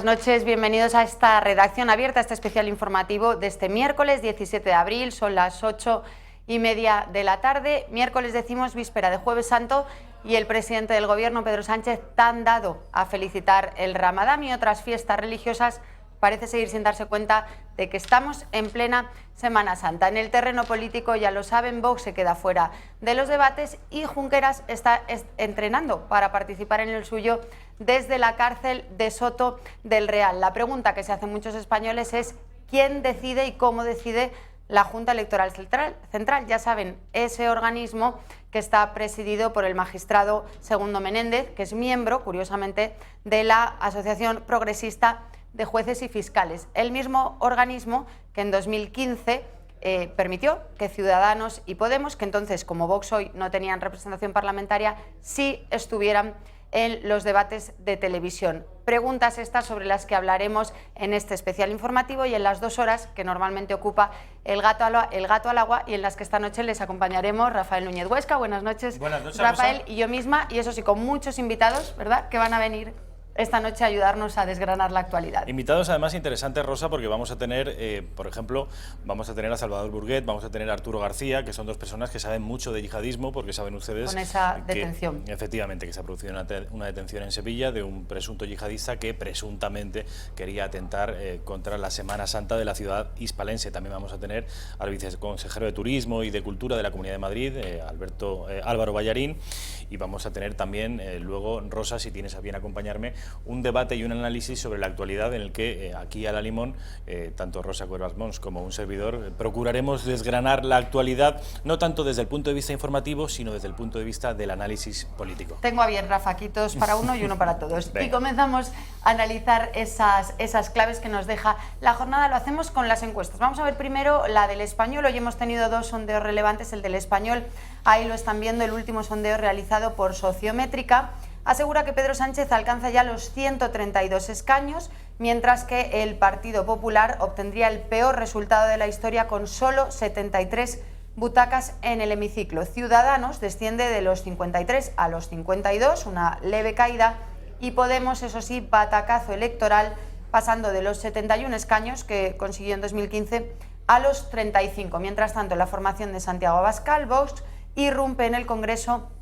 noches, bienvenidos a esta redacción abierta, a este especial informativo de este miércoles 17 de abril, son las 8:30 de la tarde, miércoles decimos víspera de Jueves Santo y el presidente del Gobierno, Pedro Sánchez, tan dado a felicitar el Ramadán y otras fiestas religiosas, parece seguir sin darse cuenta de que estamos en plena Semana Santa. En el terreno político, ya lo saben, Vox se queda fuera de los debates y Junqueras está entrenando para participar en el suyo desde la cárcel de Soto del Real. La pregunta que se hacen muchos españoles es ¿quién decide y cómo decide la Junta Electoral Central? Ya saben, ese organismo que está presidido por el magistrado Segundo Menéndez, que es miembro, curiosamente, de la Asociación Progresista de Jueces y Fiscales, el mismo organismo que en 2015 permitió que Ciudadanos y Podemos, que entonces como Vox hoy no tenían representación parlamentaria, sí estuvieran en los debates de televisión. Preguntas estas sobre las que hablaremos en este especial informativo y en las 2 horas que normalmente ocupa el gato al agua y en las que esta noche les acompañaremos Rafael Núñez Huesca. Buenas noches, Rafael, Rosa. Y yo misma, y eso sí, con muchos invitados, ¿verdad?, que van a venir esta noche a ayudarnos a desgranar la actualidad. Invitados además interesantes, Rosa, porque vamos a tener, por ejemplo, vamos a tener a Salvador Burguet, vamos a tener a Arturo García, que son dos personas que saben mucho de yihadismo, porque saben ustedes con esa detención. Efectivamente, que se ha producido una detención en Sevilla de un presunto yihadista que presuntamente quería atentar contra la Semana Santa de la ciudad hispalense. También vamos a tener al viceconsejero de Turismo y de Cultura de la Comunidad de Madrid, Álvaro Ballarín, y vamos a tener también luego, Rosa, si tienes a bien acompañarme, un debate y un análisis sobre la actualidad en el que aquí a la Limón, tanto Rosa Cuervas Mons como un servidor, procuraremos desgranar la actualidad, no tanto desde el punto de vista informativo, sino desde el punto de vista del análisis político. Tengo a bien, Rafa, aquí todos para uno y uno para todos. Y comenzamos a analizar esas claves que nos deja la jornada. Lo hacemos con las encuestas. Vamos a ver primero la del Español. Hoy hemos tenido 2 sondeos relevantes. El del Español, ahí lo están viendo, el último sondeo realizado por Sociométrica asegura que Pedro Sánchez alcanza ya los 132 escaños, mientras que el Partido Popular obtendría el peor resultado de la historia con solo 73 butacas en el hemiciclo. Ciudadanos desciende de los 53 a los 52, una leve caída, y Podemos, eso sí, batacazo electoral, pasando de los 71 escaños que consiguió en 2015 a los 35. Mientras tanto, la formación de Santiago Abascal, Vox, irrumpe en el Congreso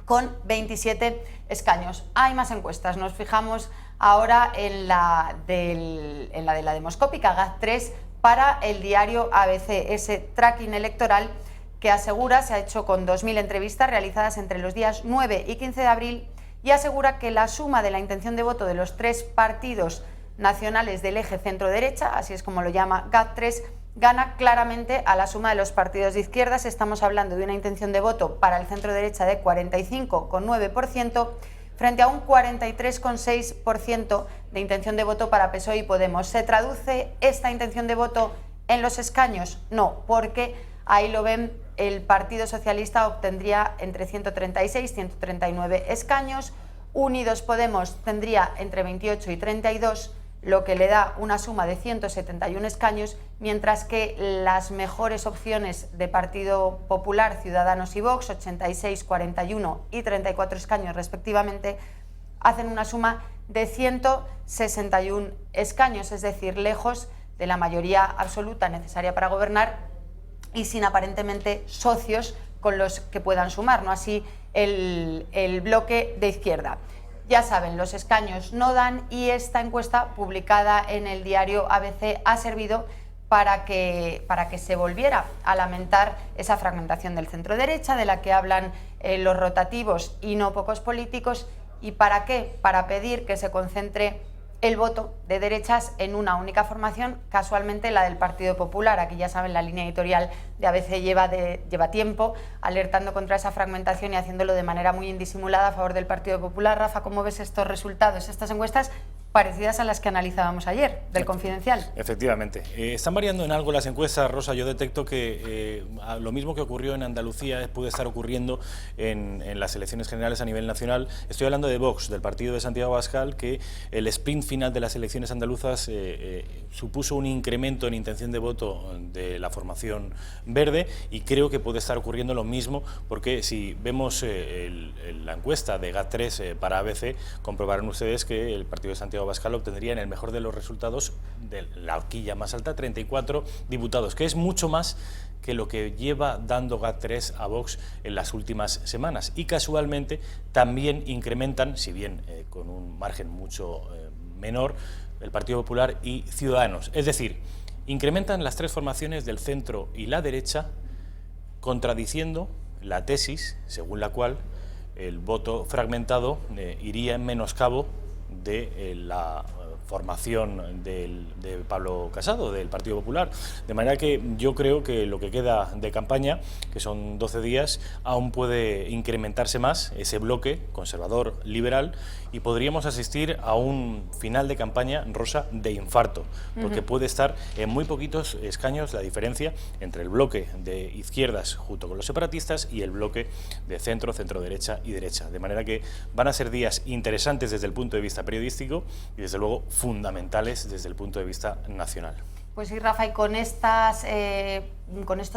con 27 escaños. Hay más encuestas, nos fijamos ahora en la de la demoscópica GAT3 para el diario ABC, ese tracking electoral que asegura, se ha hecho con 2.000 entrevistas realizadas entre los días 9 y 15 de abril y asegura que la suma de la intención de voto de los 3 partidos nacionales del eje centro-derecha, así es como lo llama GAT3, gana claramente a la suma de los partidos de izquierdas. Estamos hablando de una intención de voto para el centro-derecha de 45,9% frente a un 43,6% de intención de voto para PSOE y Podemos. ¿Se traduce esta intención de voto en los escaños? No, porque ahí lo ven, el Partido Socialista obtendría entre 136 y 139 escaños, Unidos Podemos tendría entre 28 y 32, lo que le da una suma de 171 escaños, mientras que las mejores opciones de Partido Popular, Ciudadanos y Vox, 86, 41 y 34 escaños respectivamente, hacen una suma de 161 escaños, es decir, lejos de la mayoría absoluta necesaria para gobernar y sin aparentemente socios con los que puedan sumar, ¿no? Así el bloque de izquierda. Ya saben, los escaños no dan y esta encuesta publicada en el diario ABC ha servido para que se volviera a lamentar esa fragmentación del centro-derecha de la que hablan los rotativos y no pocos políticos. ¿Y para qué? Para pedir que se concentre el voto de derechas en una única formación, casualmente la del Partido Popular. Aquí ya saben, la línea editorial de ABC lleva tiempo alertando contra esa fragmentación y haciéndolo de manera muy indisimulada a favor del Partido Popular. Rafa, ¿cómo ves estos resultados, estas encuestas parecidas a las que analizábamos ayer, del Confidencial? Efectivamente. Están variando en algo las encuestas, Rosa. Yo detecto que lo mismo que ocurrió en Andalucía puede estar ocurriendo en las elecciones generales a nivel nacional. Estoy hablando de Vox, del partido de Santiago Abascal, que el sprint final de las elecciones andaluzas supuso un incremento en intención de voto de la formación verde, y creo que puede estar ocurriendo lo mismo, porque si vemos la encuesta de GAT3 para ABC, comprobarán ustedes que el partido de Santiago Abascal obtendría, en el mejor de los resultados, de la horquilla más alta, 34 diputados, que es mucho más que lo que lleva dando GAT3 a Vox en las últimas semanas. Y casualmente también incrementan, si bien con un margen mucho menor, el Partido Popular y Ciudadanos. Es decir, incrementan las tres formaciones del centro y la derecha, contradiciendo la tesis según la cual el voto fragmentado iría en menoscabo de la formación de Pablo Casado, del Partido Popular. De manera que yo creo que lo que queda de campaña, que son 12 días, aún puede incrementarse más ese bloque conservador-liberal, y podríamos asistir a un final de campaña, Rosa, de infarto, porque puede estar en muy poquitos escaños la diferencia entre el bloque de izquierdas junto con los separatistas y el bloque de centro, centro-derecha y derecha. De manera que van a ser días interesantes desde el punto de vista periodístico y desde luego fundamentales desde el punto de vista nacional. Pues sí, Rafa, y con estos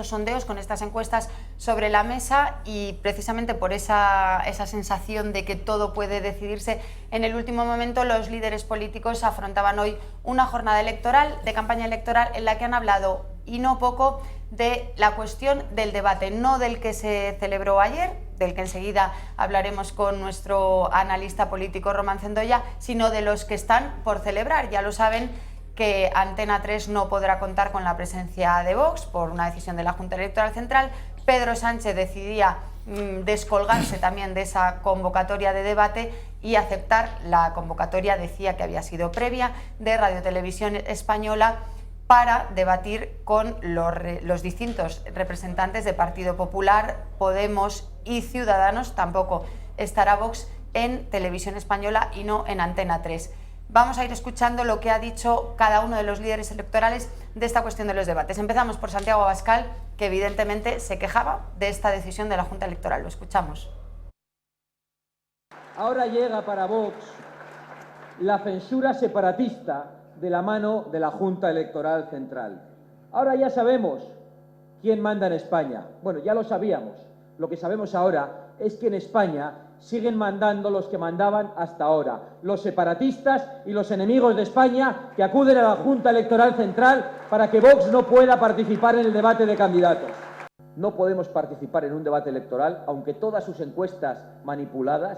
sondeos, con estas encuestas sobre la mesa, y precisamente por esa sensación de que todo puede decidirse en el último momento, los líderes políticos afrontaban hoy una jornada electoral, de campaña electoral, en la que han hablado, y no poco, de la cuestión del debate, no del que se celebró ayer, del que enseguida hablaremos con nuestro analista político Román Cendoya, sino de los que están por celebrar. Ya lo saben que Antena 3 no podrá contar con la presencia de Vox por una decisión de la Junta Electoral Central. Pedro Sánchez decidía descolgarse también de esa convocatoria de debate y aceptar la convocatoria, decía que había sido previa, de Radio Televisión Española, para debatir con los distintos representantes de Partido Popular, Podemos y Ciudadanos. Tampoco estará Vox en Televisión Española y no en Antena 3. Vamos a ir escuchando lo que ha dicho cada uno de los líderes electorales de esta cuestión de los debates. Empezamos por Santiago Abascal, que evidentemente se quejaba de esta decisión de la Junta Electoral. Lo escuchamos. Ahora llega para Vox la censura separatista de la mano de la Junta Electoral Central. Ahora ya sabemos quién manda en España. Bueno, ya lo sabíamos. Lo que sabemos ahora es que en España siguen mandando los que mandaban hasta ahora, los separatistas y los enemigos de España, que acuden a la Junta Electoral Central para que Vox no pueda participar en el debate de candidatos. No podemos participar en un debate electoral, aunque todas sus encuestas manipuladas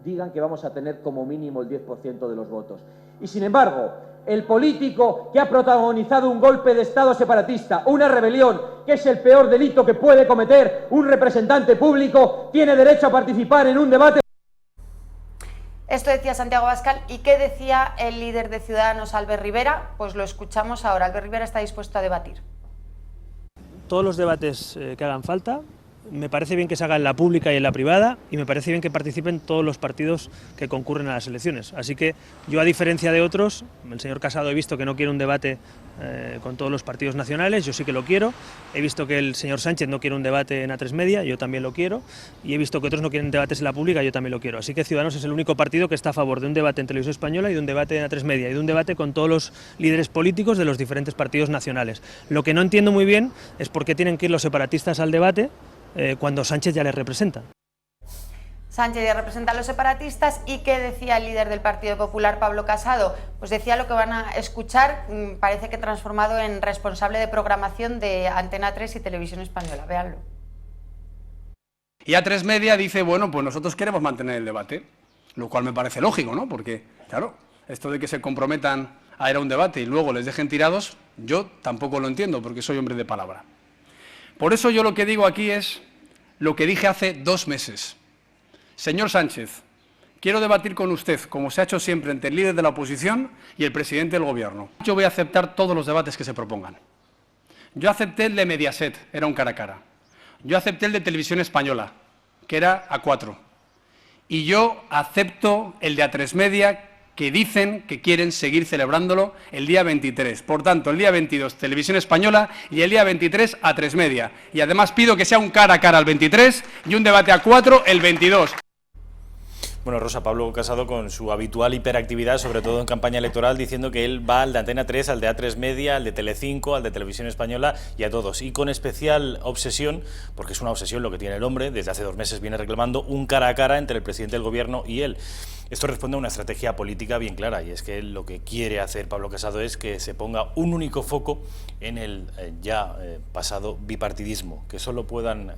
digan que vamos a tener como mínimo el 10% de los votos. Y sin embargo, el político que ha protagonizado un golpe de Estado separatista, una rebelión, que es el peor delito que puede cometer un representante público, tiene derecho a participar en un debate. Esto decía Santiago Abascal. ¿Y qué decía el líder de Ciudadanos, Albert Rivera? Pues lo escuchamos ahora. Albert Rivera está dispuesto a debatir. Todos los debates que hagan falta. Me parece bien que se haga en la pública y en la privada, y me parece bien que participen todos los partidos que concurren a las elecciones. Así que yo, a diferencia de otros, el señor Casado, he visto que no quiere un debate con todos los partidos nacionales, yo sí que lo quiero. He visto que el señor Sánchez no quiere un debate en A3 Media, yo también lo quiero. Y he visto que otros no quieren debates en la pública, yo también lo quiero. Así que Ciudadanos es el único partido que está a favor de un debate en Televisión Española y de un debate en A3 Media y de un debate con todos los líderes políticos de los diferentes partidos nacionales. Lo que no entiendo muy bien es por qué tienen que ir los separatistas al debate cuando Sánchez ya les representa. Sánchez ya representa a los separatistas. ¿Y qué decía el líder del Partido Popular, Pablo Casado? Pues decía lo que van a escuchar, parece que transformado en responsable de programación de Antena 3 y Televisión Española. Véanlo. Y A3 Media dice, bueno, pues nosotros queremos mantener el debate, lo cual me parece lógico, ¿no? Porque, claro, esto de que se comprometan a ir a un debate y luego les dejen tirados, yo tampoco lo entiendo, porque soy hombre de palabra. Por eso yo lo que digo aquí es lo que dije hace 2 meses. Señor Sánchez, quiero debatir con usted, como se ha hecho siempre, entre el líder de la oposición y el presidente del Gobierno. Yo voy a aceptar todos los debates que se propongan. Yo acepté el de Mediaset, era un cara a cara. Yo acepté el de Televisión Española, que era a 4. Y yo acepto el de A3 Media, que dicen que quieren seguir celebrándolo el día 23. Por tanto, el día 22, Televisión Española, y el día 23, A3 Media. Y además pido que sea un cara a cara el 23 y un debate a 4 el 22. Bueno, Rosa, Pablo Casado con su habitual hiperactividad, sobre todo en campaña electoral, diciendo que él va al de Antena 3, al de A3 Media, al de Telecinco, al de Televisión Española y a todos. Y con especial obsesión, porque es una obsesión lo que tiene el hombre, desde hace 2 meses viene reclamando un cara a cara entre el presidente del gobierno y él. Esto responde a una estrategia política bien clara, y es que lo que quiere hacer Pablo Casado es que se ponga un único foco en el pasado bipartidismo, que solo puedan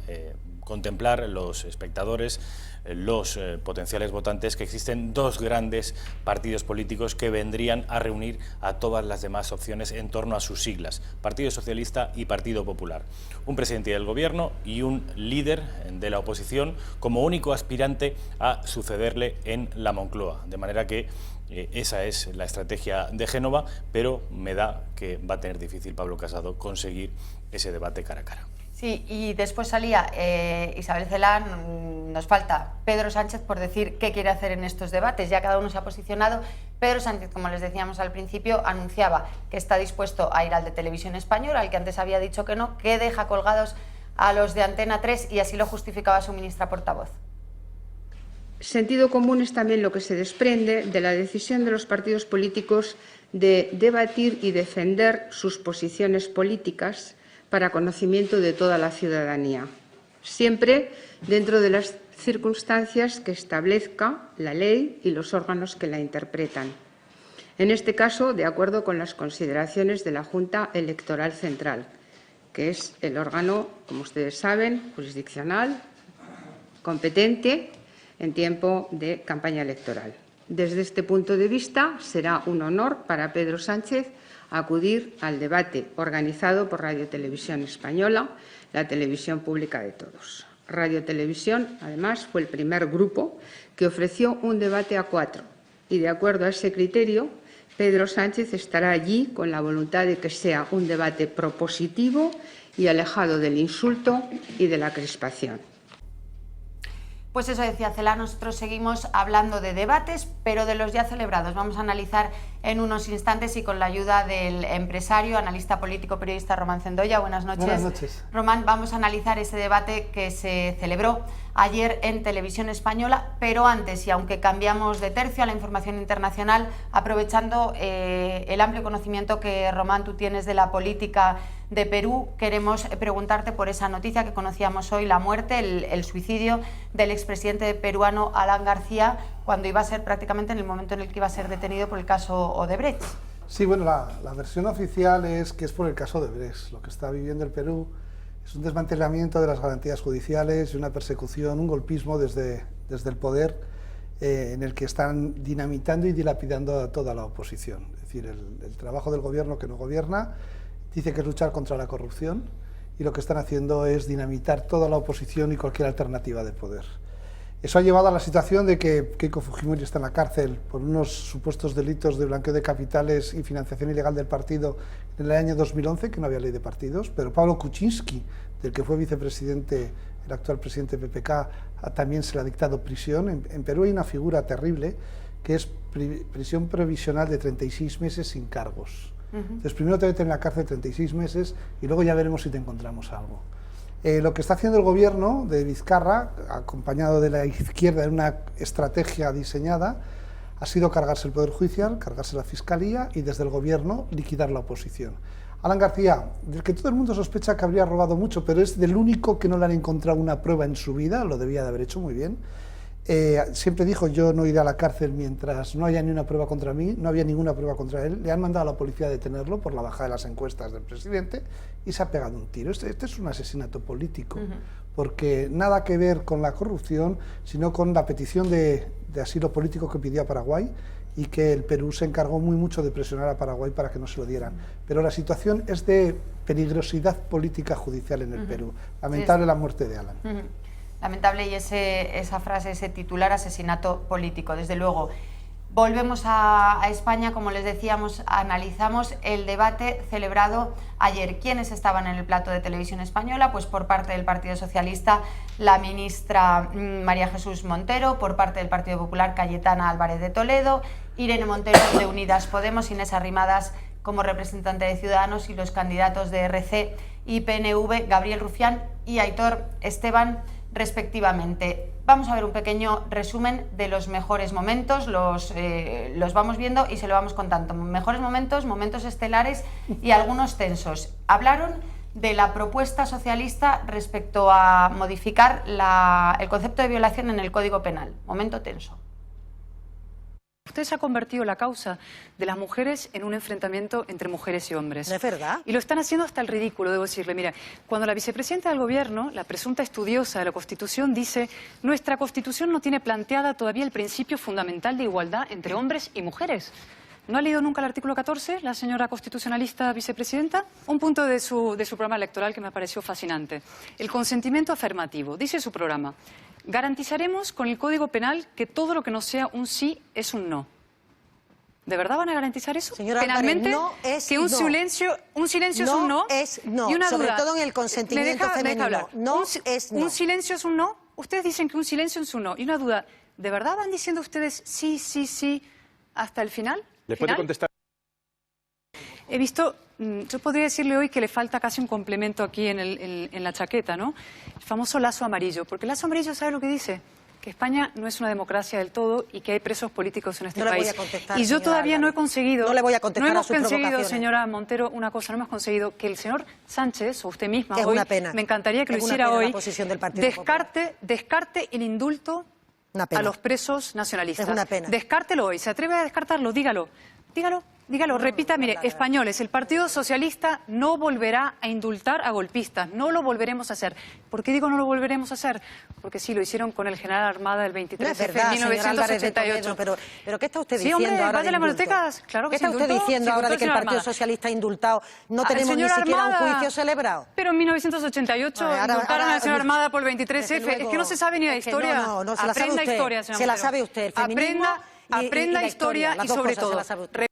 contemplar los espectadores, los potenciales votantes, que existen 2 grandes partidos políticos que vendrían a reunir a todas las demás opciones en torno a sus siglas, Partido Socialista y Partido Popular. Un presidente del gobierno y un líder de la oposición como único aspirante a sucederle en la Moncloa, de manera que esa es la estrategia de Génova, pero me da que va a tener difícil Pablo Casado conseguir ese debate cara a cara. Sí, y después salía Isabel Celaá, nos falta Pedro Sánchez por decir qué quiere hacer en estos debates. Ya cada uno se ha posicionado. Pedro Sánchez, como les decíamos al principio, anunciaba que está dispuesto a ir al de Televisión Española, al que antes había dicho que no, que deja colgados a los de Antena 3, y así lo justificaba su ministra portavoz. Sentido común es también lo que se desprende de la decisión de los partidos políticos de debatir y defender sus posiciones políticas para conocimiento de toda la ciudadanía, siempre dentro de las circunstancias que establezca la ley y los órganos que la interpretan. En este caso, de acuerdo con las consideraciones de la Junta Electoral Central, que es el órgano, como ustedes saben, jurisdiccional, competente en tiempo de campaña electoral. Desde este punto de vista, será un honor para Pedro Sánchez acudir al debate organizado por Radio Televisión Española, la televisión pública de todos. Radio Televisión, además, fue el primer grupo que ofreció un debate a 4 y, de acuerdo a ese criterio, Pedro Sánchez estará allí con la voluntad de que sea un debate propositivo y alejado del insulto y de la crispación. Pues eso decía Celaá, nosotros seguimos hablando de debates, pero de los ya celebrados. Vamos a analizar en unos instantes y con la ayuda del empresario, analista político, periodista Román Cendoya. Buenas noches. Buenas noches. Román, vamos a analizar ese debate que se celebró ayer en Televisión Española, pero antes, y aunque cambiamos de tercio a la información internacional, aprovechando el amplio conocimiento que, Román, tú tienes de la política de Perú, queremos preguntarte por esa noticia que conocíamos hoy, la muerte, el suicidio del expresidente peruano Alan García, cuando iba a ser prácticamente en el momento en el que iba a ser detenido por el caso Odebrecht. Sí, bueno, la versión oficial es que es por el caso Odebrecht. Lo que está viviendo el Perú es un desmantelamiento de las garantías judiciales y una persecución, un golpismo desde el poder en el que están dinamitando y dilapidando a toda la oposición. Es decir, el trabajo del gobierno que no gobierna dice que es luchar contra la corrupción, y lo que están haciendo es dinamitar toda la oposición y cualquier alternativa de poder. Eso ha llevado a la situación de que Keiko Fujimori está en la cárcel por unos supuestos delitos de blanqueo de capitales y financiación ilegal del partido en el año 2011, que no había ley de partidos, pero Pablo Kuczynski, del que fue vicepresidente, el actual presidente de PPK, también se le ha dictado prisión. En Perú hay una figura terrible que es prisión provisional de 36 meses sin cargos. Entonces primero te meten en la cárcel 36 meses y luego ya veremos si te encontramos algo. Lo que está haciendo el gobierno de Vizcarra, acompañado de la izquierda en una estrategia diseñada, ha sido cargarse el Poder Judicial, cargarse la Fiscalía y desde el gobierno liquidar la oposición. Alan García, del que todo el mundo sospecha que habría robado mucho, pero es del único que no le han encontrado una prueba en su vida, lo debía de haber hecho muy bien. Siempre dijo: yo no iré a la cárcel mientras no haya ni una prueba contra mí. No había ninguna prueba contra él. Le han mandado a la policía a detenerlo por la bajada de las encuestas del presidente y se ha pegado un tiro. Este es un asesinato político, porque nada que ver con la corrupción, sino con la petición de asilo político que pidió a Paraguay, y que el Perú se encargó mucho de presionar a Paraguay para que no se lo dieran. Pero la situación es de peligrosidad política judicial en el Perú. Lamentable la muerte de Alan. Lamentable, y esa frase, ese titular, asesinato político, desde luego. Volvemos a España, como les decíamos, analizamos el debate celebrado ayer. ¿Quiénes estaban en el plato de Televisión Española? Pues por parte del Partido Socialista, la ministra María Jesús Montero; por parte del Partido Popular, Cayetana Álvarez de Toledo; Irene Montero de Unidas Podemos; Inés Arrimadas como representante de Ciudadanos; y los candidatos de RC y PNV, Gabriel Rufián y Aitor Esteban, respectivamente. Vamos a ver un pequeño resumen de los mejores momentos, los vamos viendo y se lo vamos contando. Mejores momentos, momentos estelares y algunos tensos. Hablaron de la propuesta socialista respecto a modificar el concepto de violación en el Código Penal. Momento tenso. Usted se ha convertido la causa de las mujeres en un enfrentamiento entre mujeres y hombres. ¿Es verdad? Y lo están haciendo hasta el ridículo, debo decirle. Mira, cuando la vicepresidenta del Gobierno, la presunta estudiosa de la Constitución, dice: nuestra Constitución no tiene planteada todavía el principio fundamental de igualdad entre hombres y mujeres. ¿No ha leído nunca el artículo 14, la señora constitucionalista vicepresidenta? Un punto de su programa electoral que me pareció fascinante. El consentimiento afirmativo. Dice su programa: garantizaremos con el Código Penal que todo lo que no sea un sí es un no. ¿De verdad van a garantizar eso? Señora penalmente, Álvarez, no es que un no. silencio es un no. Es no, y una sobre duda. todo en el consentimiento me deja femenino. hablar. No es no. ¿Un silencio es un no? Ustedes dicen que un silencio es un no. Y una duda, ¿de verdad van diciendo ustedes sí, sí, sí hasta el final? ¿Le puede contestar? He visto, yo podría decirle hoy que le falta casi un complemento aquí en la chaqueta, ¿no? El famoso lazo amarillo, porque el lazo amarillo, ¿sabe lo que dice? Que España no es una democracia del todo y que hay presos políticos en este país. No le voy a contestar, y yo todavía Álvarez. no he conseguido... No le voy a contestar a sus conseguido, provocaciones. señora Montero, una cosa, no hemos conseguido que el señor Sánchez, o usted misma Es hoy, una pena. me encantaría que Es lo una hiciera pena la hoy, posición del Partido descarte el indulto a los presos nacionalistas. Es una pena. Descártelo hoy, ¿se atreve a descartarlo? Dígalo. Dígalo, repita, mire, españoles, el Partido Socialista no volverá a indultar a golpistas, no lo volveremos a hacer. ¿Por qué digo no lo volveremos a hacer? Porque sí, lo hicieron con el general Armada el 23 de febrero de 1988. Pero ¿qué está usted Sí, diciendo hombre, ahora vaya de a las indulto? hemerotecas, claro que ¿Qué está usted diciendo ahora de que el Partido Socialista ha indultado? No tenemos ni siquiera un juicio celebrado. Pero en 1988 indultaron al señor Armada por el 23F. Es que no se sabe ni la historia. No, se la sabe usted. Historia, señora Se la Montero. sabe usted. El feminismo Aprenda y historia las y dos sobre cosas se todo... las sabe usted.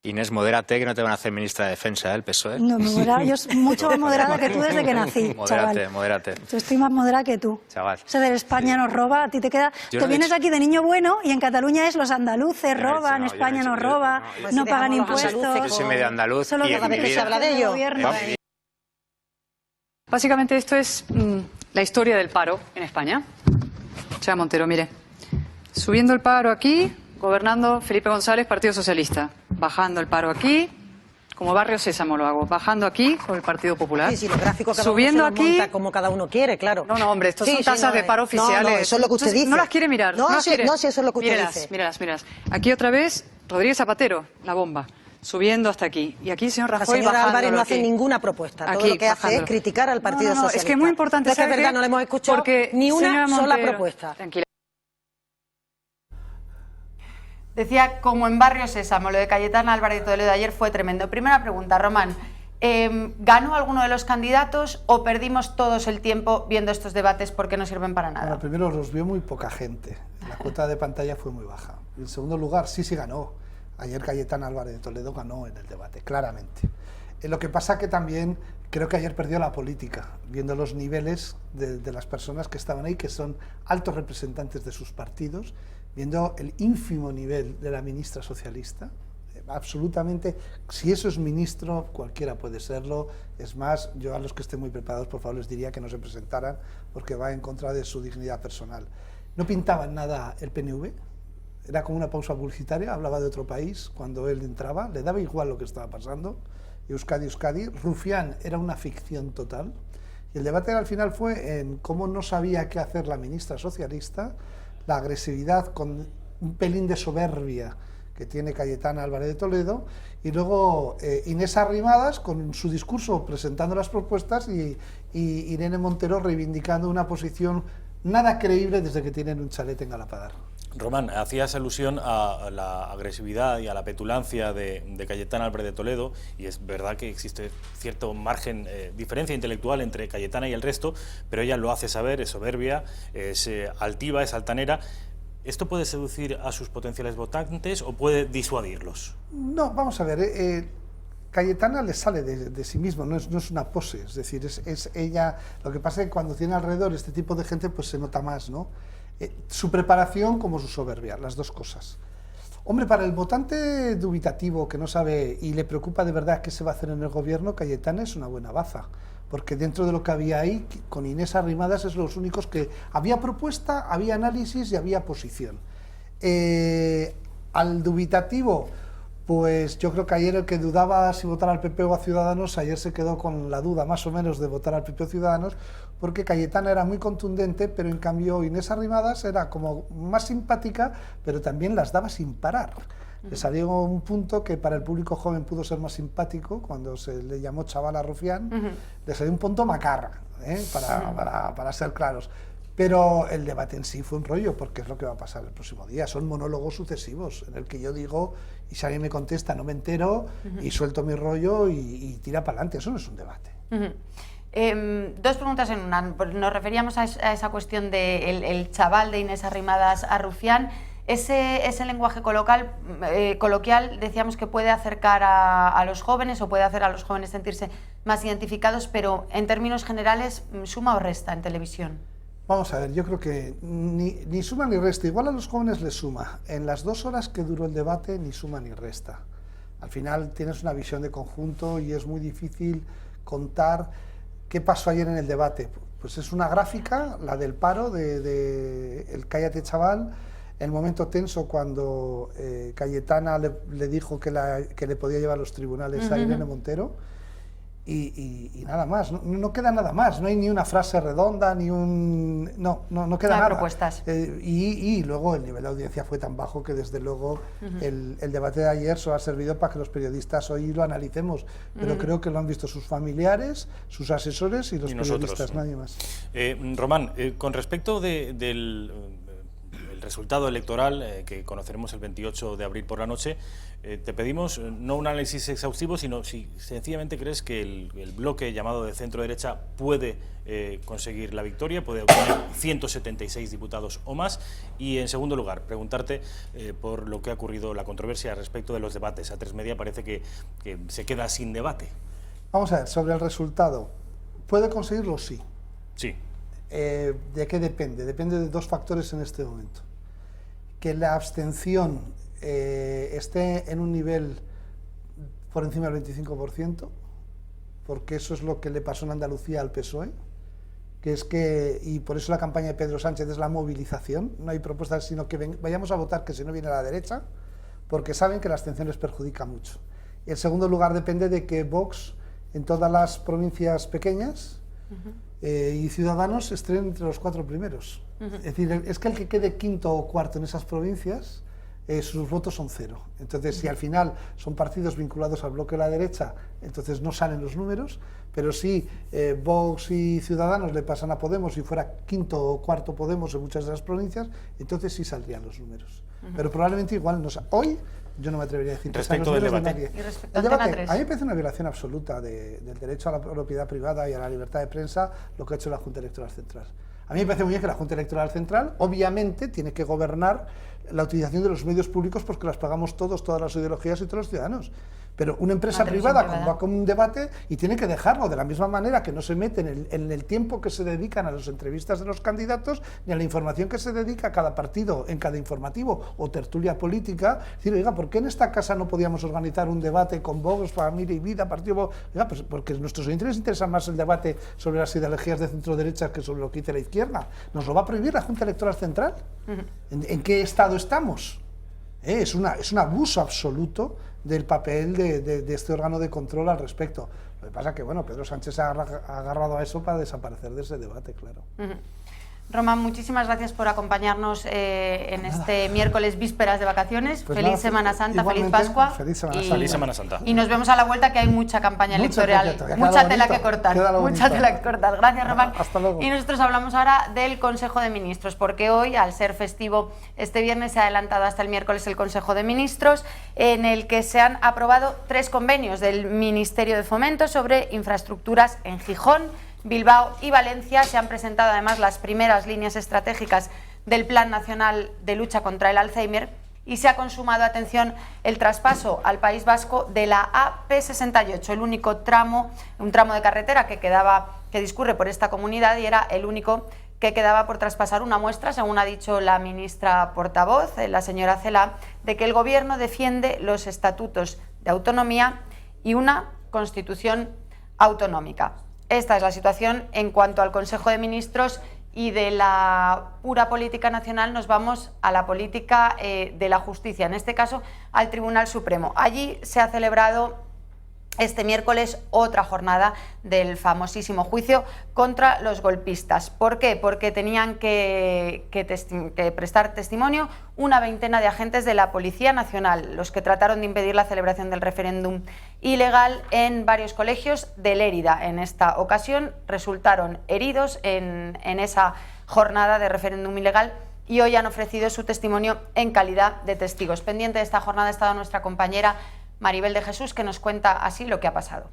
Inés, modérate, que no te van a hacer ministra de Defensa, el PSOE. No, yo soy mucho más moderada que tú desde que nací, chaval. Modérate. Yo estoy más moderada que tú. Chaval. Eso de España nos roba, a ti te queda... Yo Te no he vienes dicho- aquí de niño bueno y en Cataluña es los andaluces Yo no he roban, dicho, no, España yo no he nos dicho- roba, Pues no si pagan dejamos los impuestos... andaluces Yo soy medio andaluz Solo y que en mi cada vez que se vida... habla de ello. Básicamente esto es la historia del paro en España. Señora Montero, mire, subiendo el paro aquí, gobernando Felipe González, Partido Socialista. Bajando el paro aquí, como Barrio Sésamo lo hago. Bajando aquí, con el Partido Popular. Sí, los gráficos cada Subiendo uno se los aquí... monta como cada uno quiere, claro. No, hombre, estos son tasas de paro No, oficiales. eso es lo que usted Entonces, dice. No las quiere mirar. No, las sí, quiere. no, sí, eso es lo que usted Mírelas, dice. mírelas. Aquí otra vez, Rodríguez Zapatero, la bomba. Subiendo hasta aquí. Y aquí el señor La Rajoy señora Álvarez bajándolo no hace aquí. ninguna propuesta. Todo Aquí, lo que hace es bajándolo. criticar al Partido No, Socialista. es que es muy importante. Es que es ¿sabe verdad, qué? no le hemos escuchado Porque, ni una señora sola Montero, propuesta. Tranquila. Decía, como en Barrio Sésamo, lo de Cayetana Álvarez de Toledo ayer fue tremendo. Primera pregunta, Román. ¿Ganó alguno de los candidatos o perdimos todos el tiempo viendo estos debates porque no sirven para nada? Bueno, primero los vio muy poca gente. La cuota de pantalla fue muy baja. En segundo lugar, sí ganó. Ayer Cayetana Álvarez de Toledo ganó en el debate, claramente. Lo que pasa que también creo que ayer perdió la política, viendo los niveles de las personas que estaban ahí, que son altos representantes de sus partidos, viendo el ínfimo nivel de la ministra socialista. Absolutamente, si eso es ministro, cualquiera puede serlo. Es más, yo a los que estén muy preparados, por favor, les diría que no se presentaran, porque va en contra de su dignidad personal. No pintaba en nada el PNV, era como una pausa publicitaria, hablaba de otro país cuando él entraba, le daba igual lo que estaba pasando. Euskadi, Rufián era una ficción total. Y el debate al final fue en cómo no sabía qué hacer la ministra socialista, la agresividad con un pelín de soberbia que tiene Cayetana Álvarez de Toledo, y luego Inés Arrimadas con su discurso presentando las propuestas y Irene Montero reivindicando una posición nada creíble desde que tienen un chalet en Galapagar. Román, hacías alusión a la agresividad y a la petulancia de Cayetana Álvarez de Toledo, y es verdad que existe cierto margen, diferencia intelectual entre Cayetana y el resto, pero ella lo hace saber, es soberbia, es altiva, es altanera. ¿Esto puede seducir a sus potenciales votantes o puede disuadirlos? No, vamos a ver, Cayetana le sale de sí mismo, no es una pose, es decir, es ella. Lo que pasa es que cuando tiene alrededor este tipo de gente, pues se nota más, ¿no? Su preparación como su soberbia, las dos cosas. Hombre, para el votante dubitativo que no sabe y le preocupa de verdad qué se va a hacer en el gobierno, Cayetana es una buena baza, porque dentro de lo que había ahí, con Inés Arrimadas es los únicos que había propuesta, había análisis y había posición. Al dubitativo, pues yo creo que ayer el que dudaba si votar al PP o a Ciudadanos, ayer se quedó con la duda más o menos de votar al PP o Ciudadanos, porque Cayetana era muy contundente, pero en cambio Inés Arrimadas era como más simpática, pero también las daba sin parar. Le salió un punto que para el público joven pudo ser más simpático, cuando se le llamó chaval a Rufián, le salió un punto macarra, para ser claros. Pero el debate en sí fue un rollo, porque es lo que va a pasar el próximo día. Son monólogos sucesivos, en el que yo digo, y si alguien me contesta no me entero, y suelto mi rollo y tira para adelante. Eso no es un debate. Dos preguntas en una. Nos referíamos a esa cuestión del el chaval de Inés Arrimadas a Rufián. Ese lenguaje coloquial decíamos que puede acercar a los jóvenes o puede hacer a los jóvenes sentirse más identificados, pero en términos generales, ¿suma o resta en televisión? Vamos a ver, yo creo que ni suma ni resta. Igual a los jóvenes les suma. En las 2 horas que duró el debate, ni suma ni resta. Al final tienes una visión de conjunto y es muy difícil contar qué pasó ayer en el debate. Pues es una gráfica, la del paro, de el cállate chaval, el momento tenso cuando Cayetana le dijo que le podía llevar a los tribunales a Irene Montero, y nada más, no queda nada más, no hay ni una frase redonda, ni un... no queda nada. Propuestas. Y luego el nivel de audiencia fue tan bajo que desde luego el debate de ayer solo ha servido para que los periodistas hoy lo analicemos, pero creo que lo han visto sus familiares, sus asesores y los periodistas, nadie más. Román, con respecto del resultado electoral que conoceremos el 28 de abril por la noche, te pedimos no un análisis exhaustivo, sino si sencillamente crees que el bloque llamado de centro-derecha puede conseguir la victoria, puede obtener 176 diputados o más, y en segundo lugar, preguntarte por lo que ha ocurrido, la controversia respecto de los debates. A3media parece que se queda sin debate. Vamos a ver, sobre el resultado, ¿puede conseguirlo? Sí. Sí. ¿De qué depende? Depende de 2 factores en este momento. Que la abstención esté en un nivel por encima del 25%, porque eso es lo que le pasó en Andalucía al PSOE, y por eso la campaña de Pedro Sánchez es la movilización, no hay propuestas, sino que vayamos a votar, que si no viene a la derecha, porque saben que la abstención les perjudica mucho. Y en segundo lugar depende de que Vox, en todas las provincias pequeñas, y Ciudadanos estén entre los 4 primeros. Es decir, es que el que quede quinto o cuarto en esas provincias, sus votos son 0. Entonces, si al final son partidos vinculados al bloque de la derecha, entonces no salen los números, pero si Vox y Ciudadanos le pasan a Podemos y fuera quinto o cuarto Podemos en muchas de las provincias, entonces sí saldrían los números. Pero probablemente igual no. Hoy yo no me atrevería a decir respecto del debate. Y respecto el al debate, tema 3. a mí me parece una violación absoluta del derecho a la propiedad privada y a la libertad de prensa lo que ha hecho la Junta Electoral Central. A mí me parece muy bien que la Junta Electoral Central, obviamente, tiene que gobernar la utilización de los medios públicos porque las pagamos todos, todas las ideologías y todos los ciudadanos. Pero una empresa privada convoca un debate y tiene que dejarlo, de la misma manera que no se mete en el tiempo que se dedican a las entrevistas de los candidatos ni a la información que se dedica a cada partido en cada informativo o tertulia política. Es decir, oiga, ¿por qué en esta casa no podíamos organizar un debate con Vox, Familia y Vida, Partido Vox? Oiga, pues porque a nuestros oyentes les interesa más el debate sobre las ideologías de centro-derecha que sobre lo que dice la izquierda. ¿Nos lo va a prohibir la Junta Electoral Central? ¿En qué estado estamos? Es un abuso absoluto del papel de este órgano de control al respecto. Lo que pasa es que, bueno, Pedro Sánchez se ha agarrado a eso para desaparecer de ese debate, claro. Román, muchísimas gracias por acompañarnos en este miércoles vísperas de vacaciones. Pues feliz Semana Santa, feliz Pascua. Feliz Semana Santa. Feliz Semana Santa. Y nos vemos a la vuelta, que hay mucha campaña electoral, mucha tela que cortar. Mucha tela que cortar. Gracias, Román. Hasta luego. Y nosotros hablamos ahora del Consejo de Ministros, porque hoy, al ser festivo este viernes, se ha adelantado hasta el miércoles el Consejo de Ministros, en el que se han aprobado 3 convenios del Ministerio de Fomento sobre infraestructuras en Gijón, Bilbao y Valencia. Se han presentado además las primeras líneas estratégicas del Plan Nacional de Lucha contra el Alzheimer y se ha consumado, atención, el traspaso al País Vasco de la AP68, el único tramo, un tramo de carretera que discurre por esta comunidad y era el único que quedaba por traspasar una muestra, según ha dicho la ministra portavoz, la señora Celaá, de que el Gobierno defiende los estatutos de autonomía y una Constitución autonómica. Esta es la situación en cuanto al Consejo de Ministros, y de la pura política nacional nos vamos a la política de la justicia, en este caso al Tribunal Supremo. Allí se ha celebrado este miércoles otra jornada del famosísimo juicio contra los golpistas. ¿Por qué? Porque tenían que prestar testimonio una veintena de agentes de la Policía Nacional, los que trataron de impedir la celebración del referéndum ilegal en varios colegios de Lérida. En esta ocasión resultaron heridos en esa jornada de referéndum ilegal y hoy han ofrecido su testimonio en calidad de testigos. Pendiente de esta jornada ha estado nuestra compañera Maribel de Jesús, que nos cuenta así lo que ha pasado.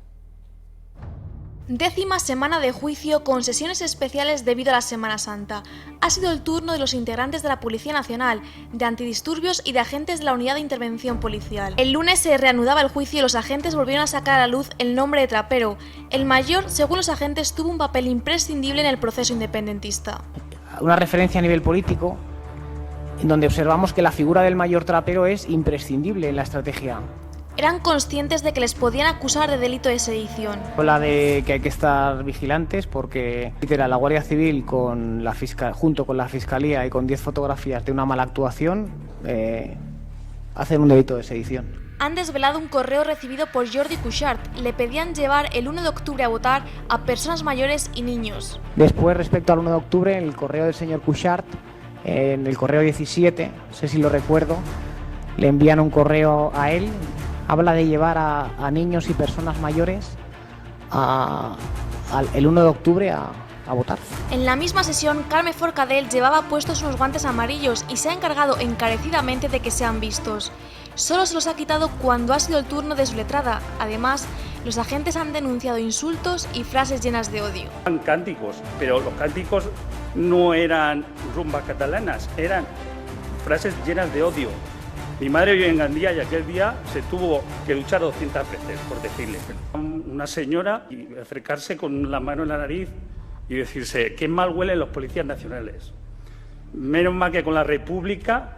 10ª semana de juicio con sesiones especiales debido a la Semana Santa. Ha sido el turno de los integrantes de la Policía Nacional, de antidisturbios y de agentes de la Unidad de Intervención Policial. El lunes se reanudaba el juicio y los agentes volvieron a sacar a la luz el nombre de Trapero. El mayor, según los agentes, tuvo un papel imprescindible en el proceso independentista. Una referencia a nivel político, en donde observamos que la figura del mayor Trapero es imprescindible en la estrategia. Eran conscientes de que les podían acusar de delito de sedición. La de que hay que estar vigilantes porque la Guardia Civil junto con la Fiscalía y con 10 fotografías de una mala actuación hacen un delito de sedición. Han desvelado un correo recibido por Jordi Cuixart. Le pedían llevar el 1 de octubre a votar a personas mayores y niños. Después, respecto al 1 de octubre, en el correo del señor Cuixart, en el correo 17, no sé si lo recuerdo, le envían un correo a él. Habla de llevar a niños y personas mayores el 1 de octubre a votar. En la misma sesión, Carme Forcadell llevaba puestos unos guantes amarillos y se ha encargado encarecidamente de que sean vistos. Solo se los ha quitado cuando ha sido el turno de su letrada. Además, los agentes han denunciado insultos y frases llenas de odio. Eran cánticos, pero los cánticos no eran rumbas catalanas, eran frases llenas de odio. Mi madre vive en Gandía y aquel día se tuvo que duchar 200 veces, por decirle. Una señora y frecarse con la mano en la nariz y decirse, qué mal huelen los policías nacionales. Menos mal que con la República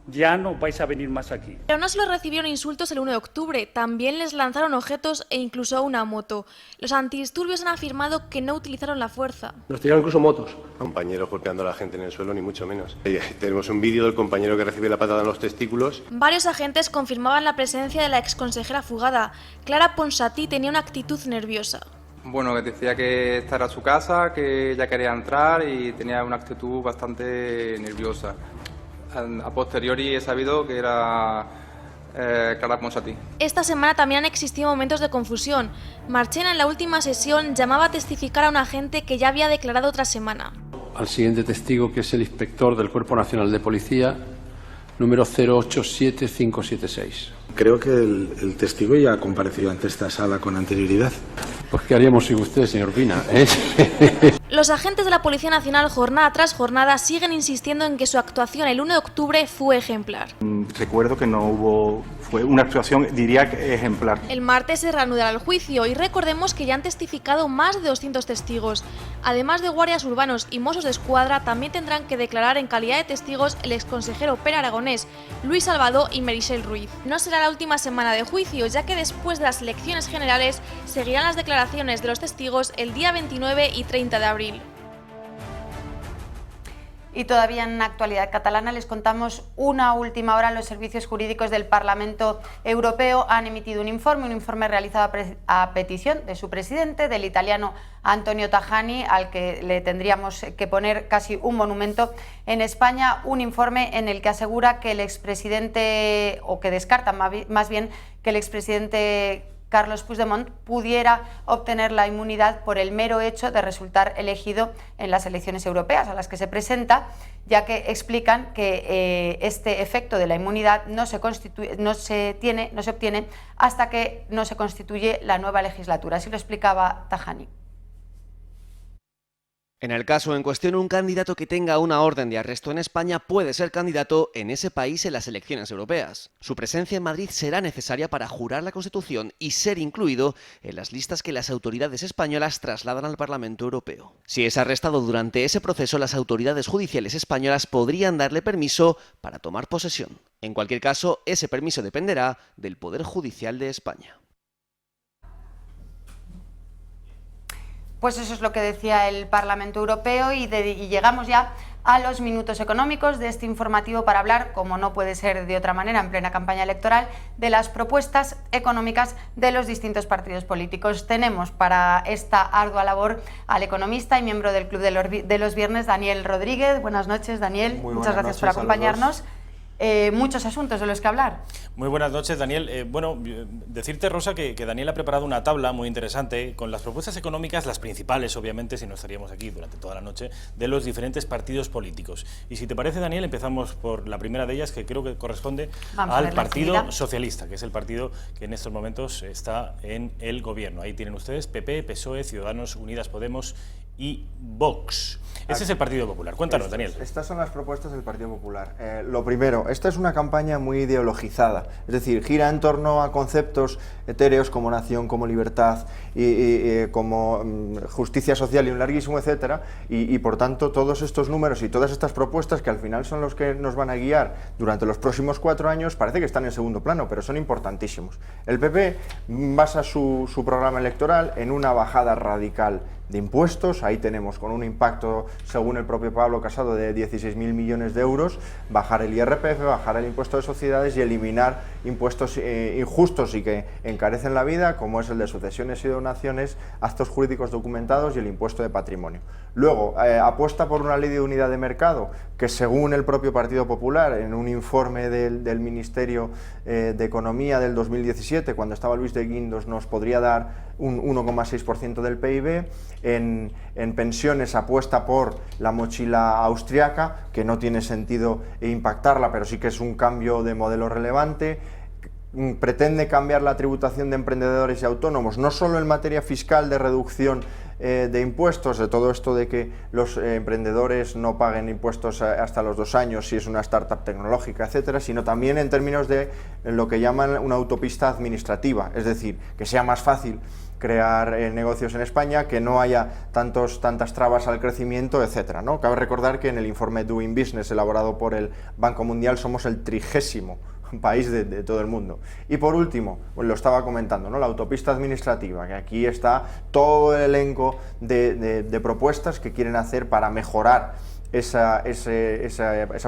ya no vais a venir más aquí. Pero no solo recibieron insultos el 1 de octubre, también les lanzaron objetos e incluso una moto. Los antidisturbios han afirmado que no utilizaron la fuerza. Nos tiraron incluso motos. Compañeros golpeando a la gente en el suelo, ni mucho menos. Tenemos un vídeo del compañero que recibe la patada en los testículos. Varios agentes confirmaban la presencia de la exconsejera fugada. Clara Ponsatí tenía una actitud nerviosa. Bueno, que decía que esta era su casa, que ella quería entrar y tenía una actitud bastante nerviosa. A posteriori he sabido que era Clara Ponsatí. Esta semana también han existido momentos de confusión. Marchena en la última sesión llamaba a testificar a un agente que ya había declarado otra semana. Al siguiente testigo, que es el inspector del Cuerpo Nacional de Policía, número 087576. Creo que el testigo ya ha comparecido ante esta sala con anterioridad. Pues ¿qué haríamos sin usted, señor Pina? Los agentes de la Policía Nacional, jornada tras jornada, siguen insistiendo en que su actuación el 1 de octubre fue ejemplar. Recuerdo que fue una actuación, diría que ejemplar. El martes se reanudará el juicio y recordemos que ya han testificado más de 200 testigos. Además de guardias urbanos y mossos de escuadra, también tendrán que declarar en calidad de testigos el exconsejero Pere Aragonés, Luis Salvadó y Meritxell Ruiz. No será la última semana de juicio, ya que después de las elecciones generales seguirán las declaraciones de los testigos el día 29 y 30 de abril. Y todavía en actualidad catalana les contamos una última hora. Los servicios jurídicos del Parlamento Europeo han emitido un informe realizado a petición de su presidente, del italiano Antonio Tajani, al que le tendríamos que poner casi un monumento en España, un informe en el que asegura que el expresidente, o que descarta más bien que el expresidente Carlos Puigdemont pudiera obtener la inmunidad por el mero hecho de resultar elegido en las elecciones europeas a las que se presenta, ya que explican que este efecto de la inmunidad no se obtiene hasta que no se constituye la nueva legislatura. Así lo explicaba Tajani. En el caso en cuestión, un candidato que tenga una orden de arresto en España puede ser candidato en ese país en las elecciones europeas. Su presencia en Madrid será necesaria para jurar la Constitución y ser incluido en las listas que las autoridades españolas trasladan al Parlamento Europeo. Si es arrestado durante ese proceso, las autoridades judiciales españolas podrían darle permiso para tomar posesión. En cualquier caso, ese permiso dependerá del Poder Judicial de España. Pues eso es lo que decía el Parlamento Europeo y llegamos ya a los minutos económicos de este informativo para hablar, como no puede ser de otra manera en plena campaña electoral, de las propuestas económicas de los distintos partidos políticos. Tenemos para esta ardua labor al economista y miembro del Club de los Viernes, Daniel Rodríguez. Buenas noches, Daniel. Muchas gracias por acompañarnos. Muchos asuntos de los que hablar. Muy buenas noches, Daniel. Bueno, decirte, Rosa, que Daniel ha preparado una tabla muy interesante con las propuestas económicas, las principales, obviamente, si no estaríamos aquí durante toda la noche, de los diferentes partidos políticos. Y si te parece, Daniel, empezamos por la primera de ellas, que creo que corresponde al Partido Socialista, que es el partido que en estos momentos está en el gobierno. Ahí tienen ustedes PP, PSOE, Ciudadanos, Unidas Podemos y Vox. Ese es el Partido Popular. Cuéntanos, Daniel. Estas son las propuestas del Partido Popular. Lo primero, esta es una campaña muy ideologizada, es decir, gira en torno a conceptos etéreos como nación, como libertad y como justicia social y un larguísimo etcétera, y por tanto todos estos números y todas estas propuestas que al final son los que nos van a guiar durante los próximos 4 años parece que están en segundo plano, pero son importantísimos. El PP basa su programa electoral en una bajada radical de impuestos. Ahí tenemos, con un impacto, según el propio Pablo Casado, de 16.000 millones de euros, bajar el IRPF, bajar el impuesto de sociedades y eliminar impuestos injustos y que encarecen la vida, como es el de sucesiones y donaciones, actos jurídicos documentados y el impuesto de patrimonio. Luego, apuesta por una ley de unidad de mercado que, según el propio Partido Popular, en un informe del Ministerio de Economía del 2017, cuando estaba Luis de Guindos, nos podría dar un 1,6% del PIB. En pensiones apuesta por la mochila austriaca, que no tiene sentido impactarla, pero sí que es un cambio de modelo relevante. Pretende cambiar la tributación de emprendedores y autónomos, no solo en materia fiscal de reducción de impuestos, de todo esto de que los emprendedores no paguen impuestos hasta los 2 años si es una startup tecnológica, etcétera, sino también en términos de lo que llaman una autopista administrativa, es decir, que sea más fácil crear negocios en España, que no haya tantas trabas al crecimiento, etcétera, ¿no? Cabe recordar que en el informe Doing Business elaborado por el Banco Mundial somos el 30º país de todo el mundo. Y por último, pues lo estaba comentando, ¿no? La autopista administrativa, que aquí está todo el elenco de propuestas que quieren hacer para mejorar esa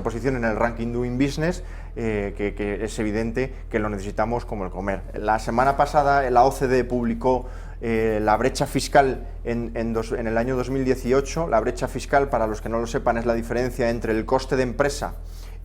posición en el ranking Doing Business, que es evidente que lo necesitamos como el comer. La semana pasada la OCDE publicó la brecha fiscal en el año 2018. La brecha fiscal, para los que no lo sepan, es la diferencia entre el coste de empresa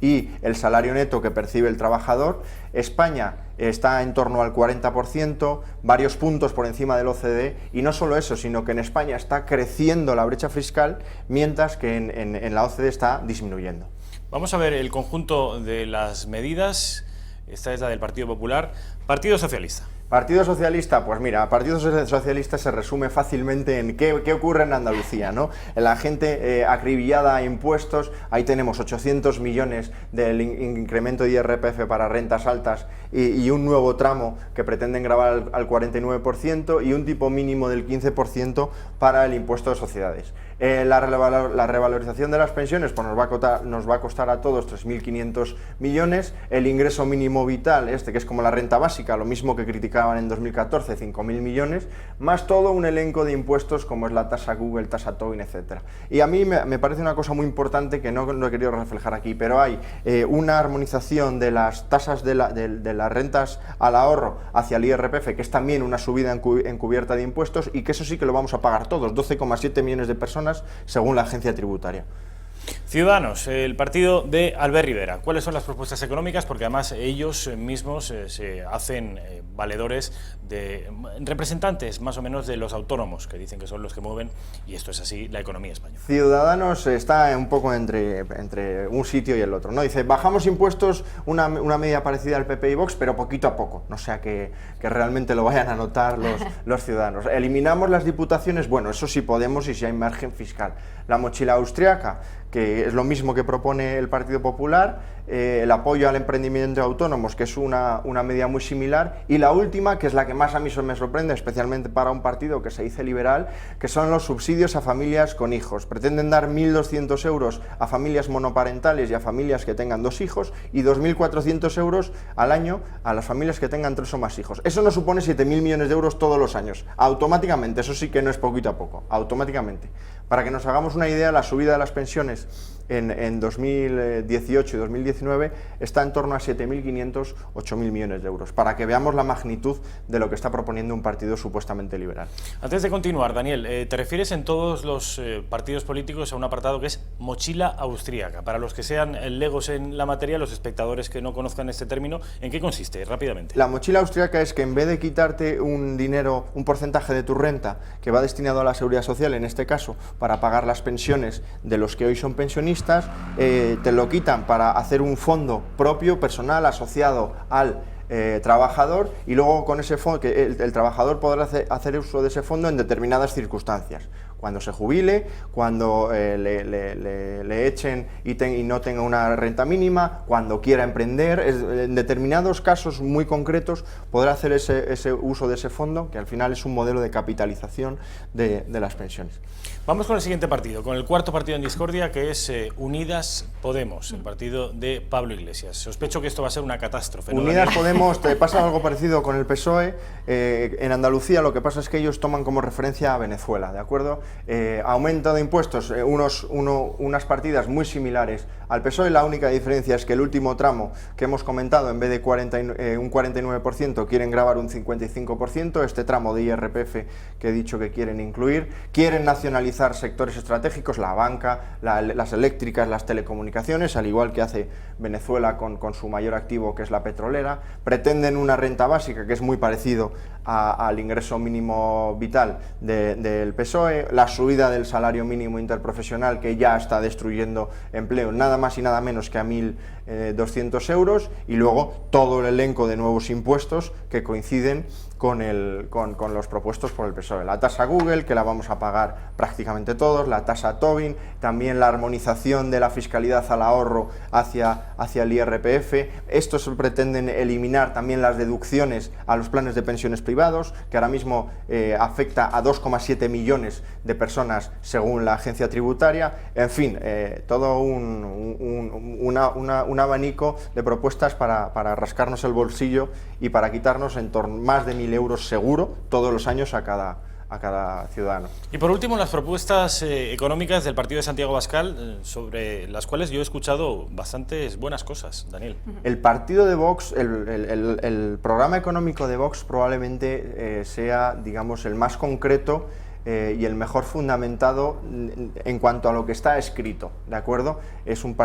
y el salario neto que percibe el trabajador. España está en torno al 40%, varios puntos por encima del OCDE, y no solo eso, sino que en España está creciendo la brecha fiscal, mientras que en la OCDE está disminuyendo. Vamos a ver el conjunto de las medidas. Esta es la del Partido Popular. Partido Socialista. Partido Socialista, pues mira, Partido Socialista se resume fácilmente en qué ocurre en Andalucía, ¿no? La gente acribillada a impuestos. Ahí tenemos 800 millones del incremento de IRPF para rentas altas y un nuevo tramo que pretenden gravar al 49% y un tipo mínimo del 15% para el impuesto de sociedades. La revalorización de las pensiones, pues nos va a costar a todos 3.500 millones. El ingreso mínimo vital, que es como la renta básica, lo mismo que criticaban en 2014, 5.000 millones, más todo un elenco de impuestos como es la tasa Google, tasa Tobin, etcétera. Y a mí me parece una cosa muy importante que no he querido reflejar aquí, pero hay una armonización de las tasas de las rentas al ahorro hacia el IRPF, que es también una subida encubierta de impuestos, y que eso sí que lo vamos a pagar todos, 12,7 millones de personas según la agencia tributaria. Ciudadanos, el partido de Albert Rivera. ¿Cuáles son las propuestas económicas? Porque además ellos mismos se hacen valedores de representantes más o menos de los autónomos, que dicen que son los que mueven, y esto es así, la economía española. Ciudadanos está un poco entre un sitio y el otro, ¿no? Dice, bajamos impuestos, una medida parecida al PP y Vox, pero poquito a poco, no sea que realmente lo vayan a notar los ciudadanos. Eliminamos las diputaciones, bueno, eso sí podemos y si hay margen fiscal. La mochila austriaca, que es lo mismo que propone el Partido Popular, el apoyo al emprendimiento de autónomos, que es una medida muy similar, y la última, que es la que más a mí me sorprende, especialmente para un partido que se dice liberal, que son los subsidios a familias con hijos. Pretenden dar 1.200 euros a familias monoparentales y a familias que tengan 2 hijos, y 2.400 euros al año a las familias que tengan 3 o más hijos. Eso nos supone 7.000 millones de euros todos los años, automáticamente, eso sí que no es poquito a poco, automáticamente. Para que nos hagamos una idea, la subida de las pensiones en 2018 y 2019 está en torno a 7.500, 8.000 millones de euros, para que veamos la magnitud de lo que está proponiendo un partido supuestamente liberal. Antes de continuar, Daniel, te refieres en todos los partidos políticos a un apartado que es mochila austríaca. Para los que sean legos en la materia, los espectadores que no conozcan este término, ¿en qué consiste? Rápidamente. La mochila austríaca es que en vez de quitarte un dinero, un porcentaje de tu renta que va destinado a la seguridad social, en este caso, para pagar las pensiones de los que hoy son pensionistas, te lo quitan para hacer un fondo propio, personal, asociado al trabajador, y luego con ese fondo, que el trabajador podrá hacer uso de ese fondo en determinadas circunstancias. Cuando se jubile, cuando le echen y no tenga una renta mínima, cuando quiera emprender, en determinados casos muy concretos podrá hacer ese uso de ese fondo, que al final es un modelo de capitalización de las pensiones. Vamos con el siguiente partido, con el cuarto partido en discordia, que es Unidas Podemos, el partido de Pablo Iglesias. Sospecho que esto va a ser una catástrofe, ¿no? Unidas Podemos, te pasa algo parecido con el PSOE. En Andalucía lo que pasa es que ellos toman como referencia a Venezuela, ¿de acuerdo? Aumento de impuestos, unas partidas muy similares al PSOE. La única diferencia es que el último tramo que hemos comentado, en vez de un 49%, quieren grabar un 55%. Este tramo de IRPF que he dicho que quieren incluir. Quieren nacionalizar sectores estratégicos, la banca, las eléctricas, las telecomunicaciones, al igual que hace Venezuela con su mayor activo, que es la petrolera. Pretenden una renta básica, que es muy parecido al ingreso mínimo vital del PSOE, la subida del salario mínimo interprofesional, que ya está destruyendo empleo, nada más y nada menos que a 1.200 euros, y luego todo el elenco de nuevos impuestos que coinciden con los propuestos por el PSOE. La tasa Google, que la vamos a pagar prácticamente todos, la tasa Tobin, también la armonización de la fiscalidad al ahorro hacia el IRPF. Estos pretenden eliminar también las deducciones a los planes de pensiones privados, que ahora mismo afecta a 2,7 millones de personas según la agencia tributaria. En fin, todo un abanico de propuestas para rascarnos el bolsillo y para quitarnos en torno más de 1.000 euros seguro todos los años a cada ciudadano. Y por último, las propuestas económicas del partido de Santiago Abascal, sobre las cuales yo he escuchado bastantes buenas cosas, Daniel. El partido de Vox, el programa económico de Vox probablemente sea, digamos, el más concreto y el mejor fundamentado en cuanto a lo que está escrito, ¿de acuerdo? Es un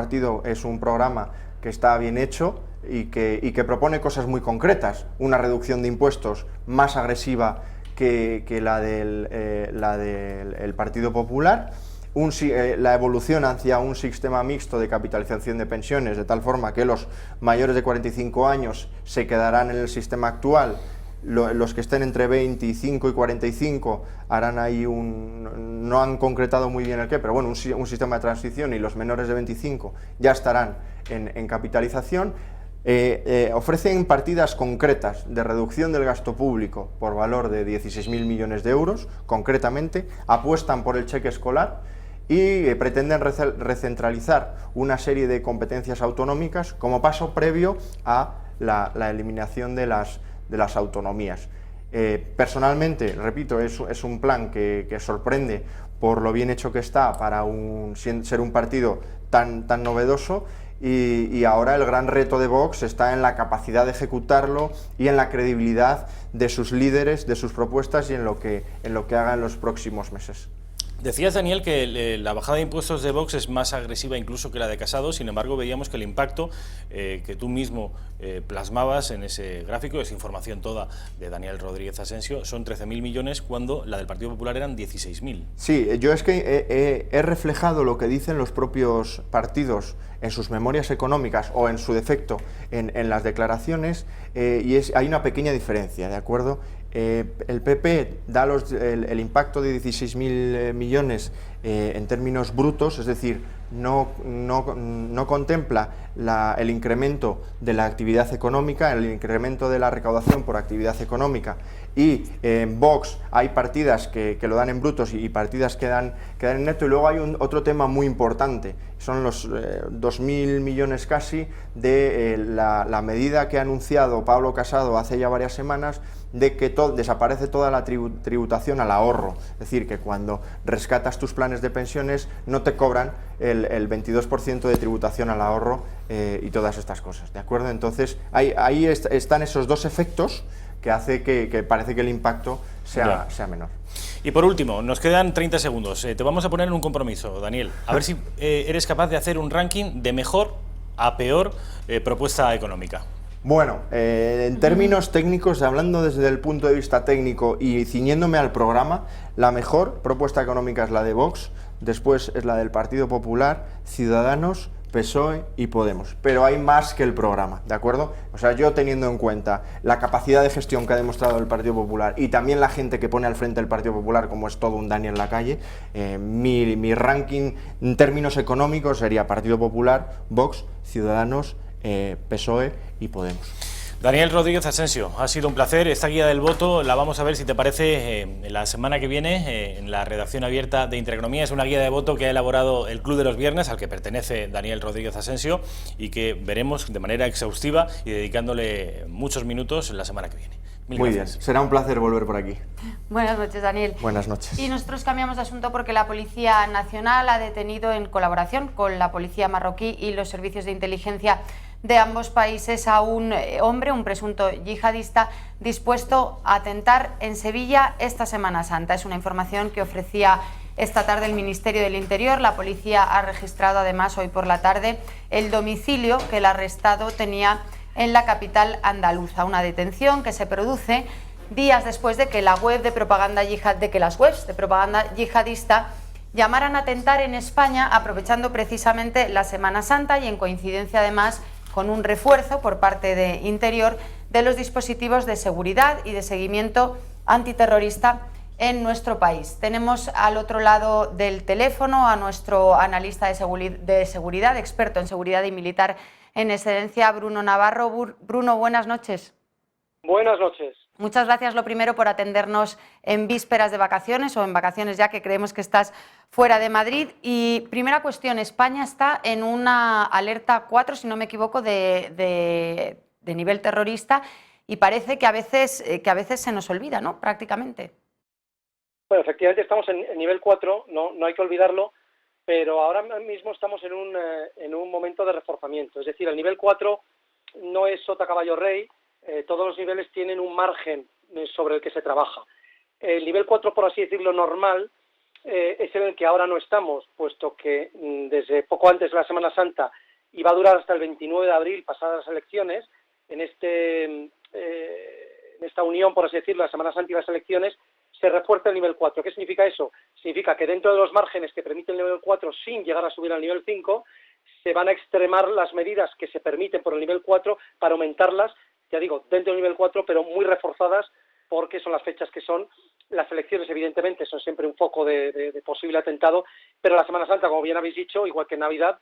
programa que está bien hecho y que propone cosas muy concretas, una reducción de impuestos más agresiva que la del Partido Popular, la evolución hacia un sistema mixto de capitalización de pensiones, de tal forma que los mayores de 45 años se quedarán en el sistema actual, los que estén entre 25 y 45 harán ahí no han concretado muy bien el qué, pero bueno, un sistema de transición, y los menores de 25 ya estarán en capitalización. Ofrecen partidas concretas de reducción del gasto público por valor de 16.000 millones de euros, concretamente, apuestan por el cheque escolar y pretenden recentralizar una serie de competencias autonómicas como paso previo a la eliminación de las autonomías. Personalmente, repito, es un plan que sorprende por lo bien hecho que está para ser un partido tan novedoso. Y ahora el gran reto de Vox está en la capacidad de ejecutarlo y en la credibilidad de sus líderes, de sus propuestas y en lo que haga en los próximos meses. Decías, Daniel, que la bajada de impuestos de Vox es más agresiva incluso que la de Casado. Sin embargo, veíamos que el impacto que tú mismo plasmabas en ese gráfico, esa información toda de Daniel Rodríguez Asensio, son 13.000 millones cuando la del Partido Popular eran 16.000. Sí, yo es que he reflejado lo que dicen los propios partidos en sus memorias económicas o en su defecto en las declaraciones y hay una pequeña diferencia, ¿de acuerdo? El PP da el impacto de 16.000 millones en términos brutos, es decir, no contempla el incremento de la actividad económica, el incremento de la recaudación por actividad económica, y en Vox hay partidas que lo dan en brutos y partidas que dan en neto, y luego hay otro tema muy importante, son los 2.000 millones casi de la medida que ha anunciado Pablo Casado hace ya varias semanas, de que desaparece toda la tributación al ahorro, es decir, que cuando rescatas tus planes de pensiones no te cobran el 22% de tributación al ahorro y todas estas cosas, ¿de acuerdo? Entonces ahí están esos dos efectos que hace que parece que el impacto sea menor. Y por último, nos quedan 30 segundos, te vamos a poner en un compromiso, Daniel, a ver si eres capaz de hacer un ranking de mejor a peor propuesta económica. Bueno, en términos técnicos, hablando desde el punto de vista técnico y ciñéndome al programa, la mejor propuesta económica es la de Vox, después es la del Partido Popular, Ciudadanos, PSOE y Podemos, pero hay más que el programa, ¿de acuerdo? O sea, yo teniendo en cuenta la capacidad de gestión que ha demostrado el Partido Popular y también la gente que pone al frente del Partido Popular, como es todo un Daniel Lacalle, mi ranking en términos económicos sería Partido Popular, Vox, Ciudadanos, PSOE y Podemos. Daniel Rodríguez Asensio, ha sido un placer. Esta guía del voto la vamos a ver, si te parece, la semana que viene en la redacción abierta de Intereconomía. Es una guía de voto que ha elaborado el Club de los Viernes, al que pertenece Daniel Rodríguez Asensio, y que veremos de manera exhaustiva y dedicándole muchos minutos la semana que viene. Muy bien, será un placer volver por aquí. Buenas noches, Daniel. Buenas noches. Y nosotros cambiamos de asunto porque la Policía Nacional ha detenido, en colaboración con la policía marroquí y los servicios de inteligencia de ambos países, a un hombre, un presunto yihadista, dispuesto a atentar en Sevilla esta Semana Santa. Es una información que ofrecía esta tarde el Ministerio del Interior. La policía ha registrado además hoy por la tarde el domicilio que el arrestado tenía en la capital andaluza, una detención que se produce días después de que las webs de propaganda yihadista llamaran a atentar en España, aprovechando precisamente la Semana Santa y en coincidencia además con un refuerzo por parte de Interior de los dispositivos de seguridad y de seguimiento antiterrorista en nuestro país. Tenemos al otro lado del teléfono a nuestro analista de seguridad, experto en seguridad y militar en excedencia, Bruno Navarro. Bruno, buenas noches. Buenas noches. Muchas gracias, lo primero, por atendernos en vísperas de vacaciones o en vacaciones ya, que creemos que estás fuera de Madrid. Y primera cuestión, España está en una alerta 4, si no me equivoco, de nivel terrorista, y parece que a veces se nos olvida, ¿no?, prácticamente. Bueno, efectivamente estamos en nivel 4, no hay que olvidarlo, pero ahora mismo estamos en un momento de reforzamiento. Es decir, el nivel 4 no es sota caballo rey. Todos los niveles tienen un margen sobre el que se trabaja. El nivel 4, por así decirlo, normal, es en el que ahora no estamos, puesto que desde poco antes de la Semana Santa y va a durar hasta el 29 de abril, pasadas las elecciones, en esta unión, por así decirlo, la Semana Santa y las elecciones, se refuerza el nivel 4. ¿Qué significa eso? Significa que dentro de los márgenes que permite el nivel 4, sin llegar a subir al nivel 5, se van a extremar las medidas que se permiten por el nivel 4 para aumentarlas, ya digo, dentro del nivel 4, pero muy reforzadas, porque son las fechas que son. Las elecciones, evidentemente, son siempre un foco de posible atentado, pero la Semana Santa, como bien habéis dicho, igual que Navidad,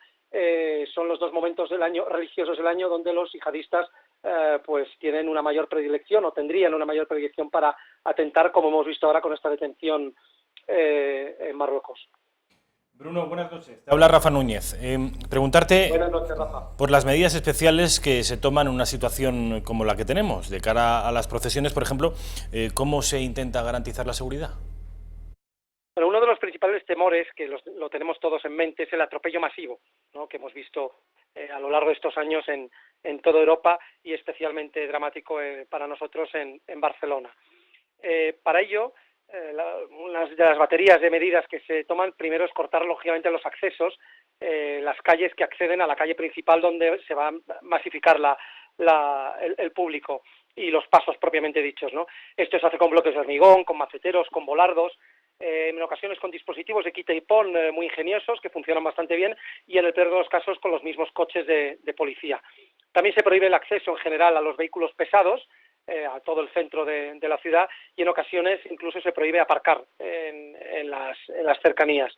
son los dos momentos del año religiosos del año donde los yihadistas pues tienen una mayor predilección, o tendrían una mayor predilección para atentar, como hemos visto ahora con esta detención en Marruecos. Bruno, buenas noches. Te habla Rafa Núñez. Preguntarte Buenas noches, Rafa. por las medidas especiales que se toman en una situación como la que tenemos, de cara a las procesiones, por ejemplo, ¿cómo se intenta garantizar la seguridad? Bueno, uno de los principales temores, que lo tenemos todos en mente, es el atropello masivo, ¿no?, que hemos visto a lo largo de estos años en toda Europa, y especialmente dramático para nosotros en Barcelona. Para ello, una de las baterías de medidas que se toman primero es cortar lógicamente los accesos, las calles que acceden a la calle principal donde se va a masificar el público y los pasos propiamente dichos, ¿no? Esto se hace con bloques de hormigón, con maceteros, con volardos, en ocasiones con dispositivos de quita y pon muy ingeniosos que funcionan bastante bien y en el peor de los casos con los mismos coches de policía. También se prohíbe el acceso en general a los vehículos pesados, a todo el centro de la ciudad y en ocasiones incluso se prohíbe aparcar en las cercanías.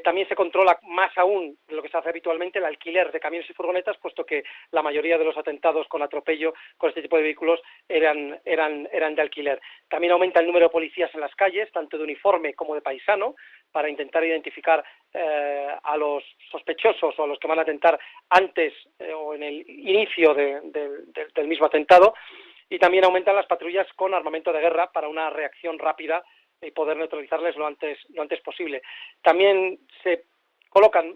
También se controla más aún de lo que se hace habitualmente el alquiler de camiones y furgonetas, puesto que la mayoría de los atentados con atropello con este tipo de vehículos eran de alquiler. También aumenta el número de policías en las calles, tanto de uniforme como de paisano, para intentar identificar a los sospechosos o a los que van a atentar antes o en el inicio del mismo atentado. Y también aumentan las patrullas con armamento de guerra para una reacción rápida y poder neutralizarles lo antes posible. También se colocan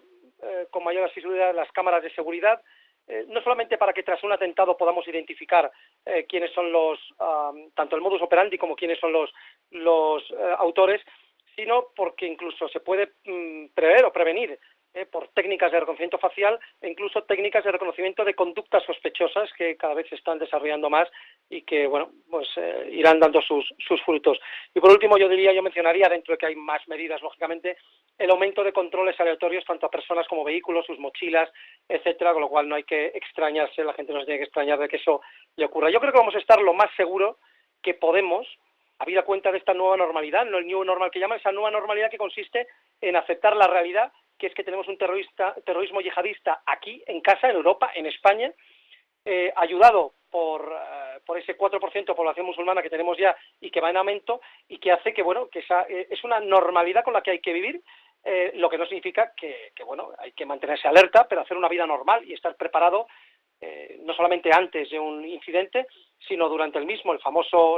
con mayor asiduidad las cámaras de seguridad, no solamente para que tras un atentado podamos identificar quiénes son tanto el modus operandi como quiénes son los autores, sino porque incluso se puede prever o prevenir por técnicas de reconocimiento facial e incluso técnicas de reconocimiento de conductas sospechosas que cada vez se están desarrollando más y que, bueno, pues irán dando sus frutos. Y por último, yo mencionaría, dentro de que hay más medidas, lógicamente, el aumento de controles aleatorios tanto a personas como vehículos, sus mochilas, etcétera, con lo cual no hay que extrañarse, la gente no se tiene que extrañar de que eso le ocurra. Yo creo que vamos a estar lo más seguro que podemos, habida cuenta de esta nueva normalidad, no el new normal que llaman, esa nueva normalidad que consiste en aceptar la realidad, que es que tenemos un terrorismo yihadista aquí, en casa, en Europa, en España, ayudado por ese 4% de población musulmana que tenemos ya y que va en aumento y que hace que, bueno, que esa es una normalidad con la que hay que vivir, lo que no significa que bueno, hay que mantenerse alerta, pero hacer una vida normal y estar preparado no solamente antes de un incidente, sino durante el mismo, la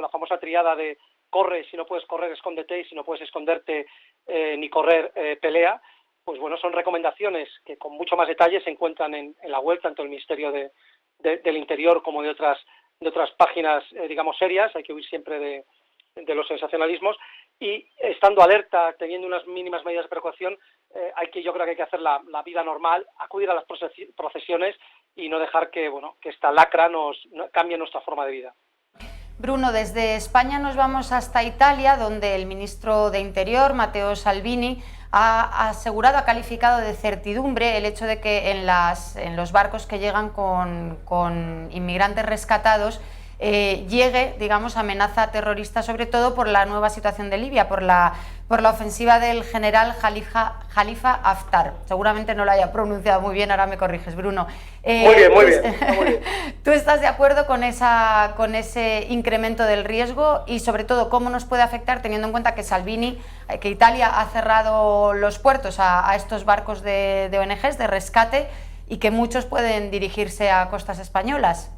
famosa triada de corre, si no puedes correr, escóndete, y si no puedes esconderte ni correr, pelea. Pues bueno, son recomendaciones que con mucho más detalle se encuentran en la web, tanto del Ministerio del Interior como de otras páginas, digamos, serias. Hay que huir siempre de los sensacionalismos y estando alerta, teniendo unas mínimas medidas de precaución, yo creo que hay que hacer la vida normal, acudir a las procesiones y no dejar que esta lacra cambie nuestra forma de vida. Bruno, desde España nos vamos hasta Italia, donde el ministro de Interior, Matteo Salvini, ha asegurado, ha calificado de certidumbre el hecho de que en los barcos que llegan con inmigrantes rescatados llegue, digamos, amenaza terrorista, sobre todo por la nueva situación de Libia, por la ofensiva del general Khalifa Haftar. Seguramente no lo haya pronunciado muy bien, ahora me corriges, Bruno. Muy bien. ¿Tú estás de acuerdo con ese incremento del riesgo y, sobre todo, cómo nos puede afectar, teniendo en cuenta que Italia ha cerrado los puertos a estos barcos de ONGs, de rescate, y que muchos pueden dirigirse a costas españolas?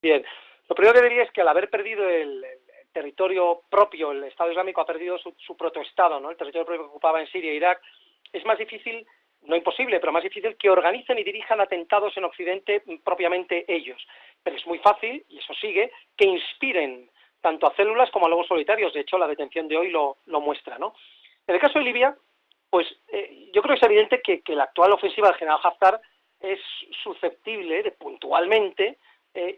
Bien. Lo primero que diría es que al haber perdido el territorio propio, el Estado Islámico ha perdido su protoestado, ¿no? El territorio propio que ocupaba en Siria e Irak, es más difícil, no imposible, pero más difícil que organicen y dirijan atentados en Occidente propiamente ellos. Pero es muy fácil, y eso sigue, que inspiren tanto a células como a lobos solitarios. De hecho, la detención de hoy lo muestra, ¿no? En el caso de Libia, pues yo creo que es evidente que la actual ofensiva del general Haftar es susceptible de puntualmente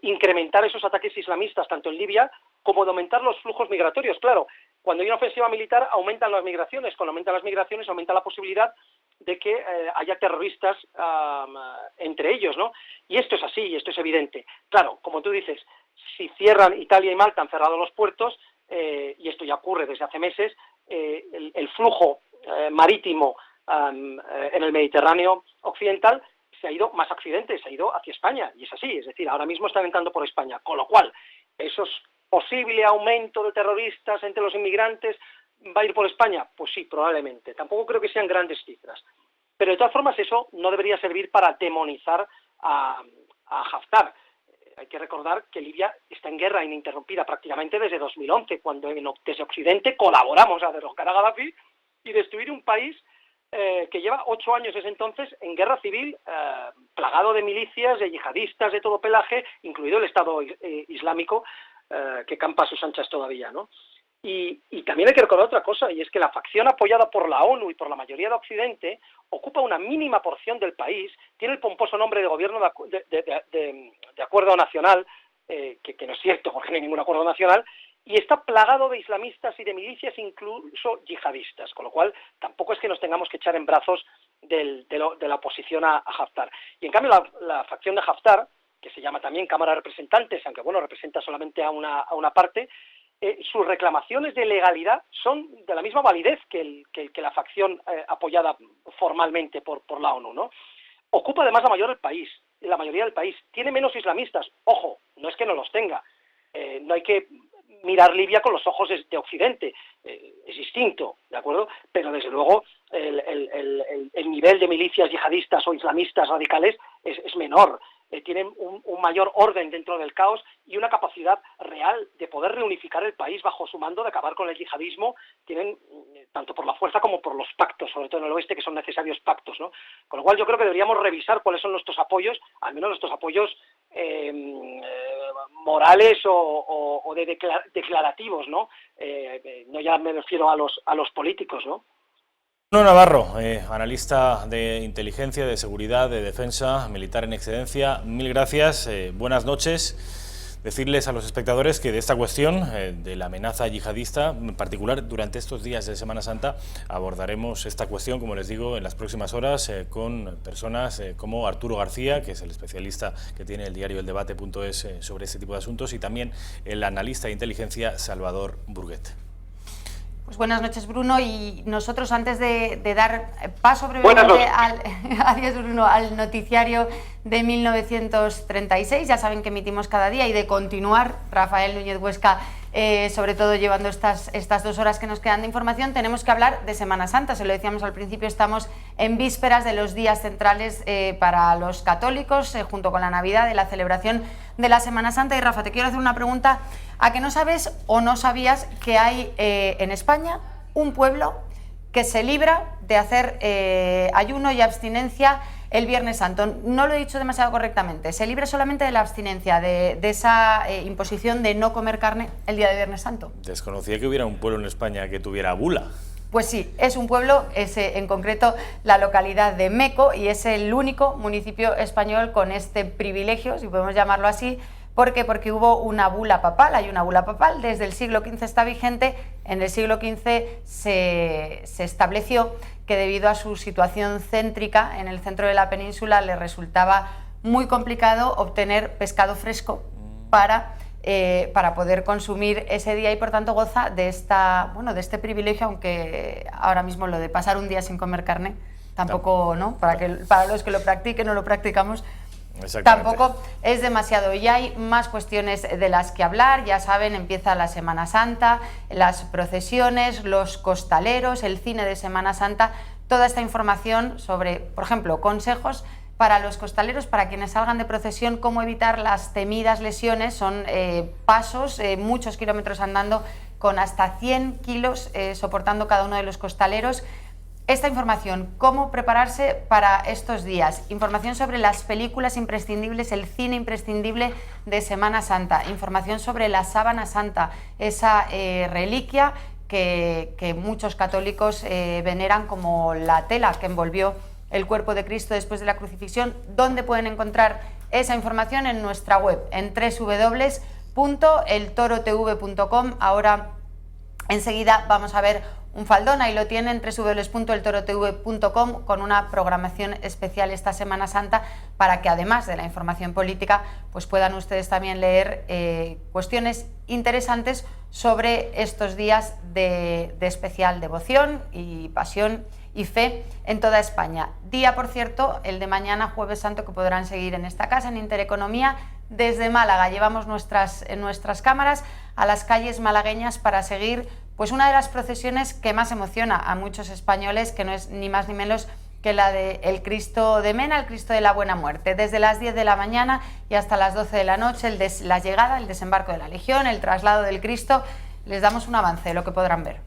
incrementar esos ataques islamistas tanto en Libia como de aumentar los flujos migratorios. Claro, cuando hay una ofensiva militar aumentan las migraciones, cuando aumentan las migraciones aumenta la posibilidad de que haya terroristas entre ellos, ¿no? Y esto es así, y esto es evidente. Claro, como tú dices, si cierran Italia y Malta, han cerrado los puertos, y esto ya ocurre desde hace meses, el flujo marítimo en el Mediterráneo occidental se ha ido más a Occidente, se ha ido hacia España, y es así, es decir, ahora mismo están entrando por España, con lo cual, esos posible aumento de terroristas entre los inmigrantes va a ir por España, pues sí, probablemente, tampoco creo que sean grandes cifras, pero de todas formas eso no debería servir para demonizar a Haftar. Hay que recordar que Libia está en guerra ininterrumpida prácticamente desde 2011, cuando desde Occidente colaboramos a derrocar a Gaddafi y destruir un país que lleva 8 años desde entonces en guerra civil, plagado de milicias, de yihadistas de todo pelaje, incluido el Estado Islámico, que campa a sus anchas todavía, ¿no? Y también hay que recordar otra cosa, y es que la facción apoyada por la ONU y por la mayoría de Occidente ocupa una mínima porción del país, tiene el pomposo nombre de gobierno de acuerdo nacional, que no es cierto porque no hay ningún acuerdo nacional, y está plagado de islamistas y de milicias, incluso yihadistas, con lo cual tampoco es que nos tengamos que echar en brazos de la oposición a Haftar. Y en cambio la facción de Haftar, que se llama también Cámara de Representantes, aunque bueno, representa solamente a una parte, sus reclamaciones de legalidad son de la misma validez que la facción apoyada formalmente por la ONU, ¿no? Ocupa además la mayoría del país, tiene menos islamistas, ojo, no es que no los tenga, no hay que mirar Libia con los ojos de Occidente, es distinto, ¿de acuerdo? Pero desde luego el nivel de milicias yihadistas o islamistas radicales es menor. Tienen un mayor orden dentro del caos y una capacidad real de poder reunificar el país bajo su mando, de acabar con el yihadismo, tienen tanto por la fuerza como por los pactos, sobre todo en el oeste, que son necesarios pactos, ¿no? Con lo cual yo creo que deberíamos revisar cuáles son nuestros apoyos, al menos nuestros apoyos morales o declarativos, ¿no? No ya me refiero a los políticos, ¿no? Bruno Navarro, analista de inteligencia, de seguridad, de defensa militar en excedencia, mil gracias, buenas noches. Decirles a los espectadores que de esta cuestión, de la amenaza yihadista, en particular durante estos días de Semana Santa, abordaremos esta cuestión, como les digo, en las próximas horas con personas como Arturo García, que es el especialista que tiene el diario eldebate.es sobre este tipo de asuntos, y también el analista de inteligencia Salvador Burguet. Pues buenas noches, Bruno, y nosotros antes de dar paso brevemente al noticiario de 1936, ya saben que emitimos cada día, y de continuar, Rafael Núñez Huesca, sobre todo llevando estas 2 horas que nos quedan de información, tenemos que hablar de Semana Santa. Se lo decíamos al principio, estamos en vísperas de los días centrales para los católicos, junto con la Navidad, de la celebración de la Semana Santa. Y Rafa, te quiero hacer una pregunta: ¿a qué no sabes o no sabías que hay en España un pueblo que se libra de hacer ayuno y abstinencia el Viernes Santo? No lo he dicho demasiado correctamente, se libra solamente de la abstinencia, de esa imposición de no comer carne el día de Viernes Santo. Desconocía que hubiera un pueblo en España que tuviera bula. Pues sí, es un pueblo, es en concreto la localidad de Meco, y es el único municipio español con este privilegio, si podemos llamarlo así. ¿Por qué? Porque hubo una bula papal, hay una bula papal, desde el siglo XV está vigente. En el siglo XV se estableció que debido a su situación céntrica en el centro de la península le resultaba muy complicado obtener pescado fresco para poder consumir ese día, y por tanto goza de este privilegio, aunque ahora mismo lo de pasar un día sin comer carne tampoco, ¿no? Para los que lo practiquen o lo practicamos, tampoco es demasiado. Y hay más cuestiones de las que hablar, ya saben, empieza la Semana Santa, las procesiones, los costaleros, el cine de Semana Santa, toda esta información sobre, por ejemplo, consejos para los costaleros, para quienes salgan de procesión, cómo evitar las temidas lesiones. Son pasos, muchos kilómetros andando, con hasta 100 kilos soportando cada uno de los costaleros. Esta información, cómo prepararse para estos días, información sobre las películas imprescindibles, el cine imprescindible de Semana Santa, información sobre la sábana santa, esa reliquia que muchos católicos veneran como la tela que envolvió el cuerpo de Cristo después de la crucifixión. ¿Dónde pueden encontrar esa información? En nuestra web, en www.eltorotv.com. Ahora enseguida vamos a ver un faldón, ahí lo tienen, www.eltorotv.com, con una programación especial esta Semana Santa, para que además de la información política pues puedan ustedes también leer cuestiones interesantes sobre estos días de especial devoción y pasión y fe en toda España. Día, por cierto, el de mañana, Jueves Santo, que podrán seguir en esta casa, en Intereconomía, desde Málaga. Llevamos nuestras cámaras a las calles malagueñas para seguir pues una de las procesiones que más emociona a muchos españoles, que no es ni más ni menos que la del Cristo de Mena, el Cristo de la Buena Muerte. Desde las 10 de la mañana y hasta las 12 de la noche, la llegada, el desembarco de la Legión, el traslado del Cristo. Les damos un avance de lo que podrán ver.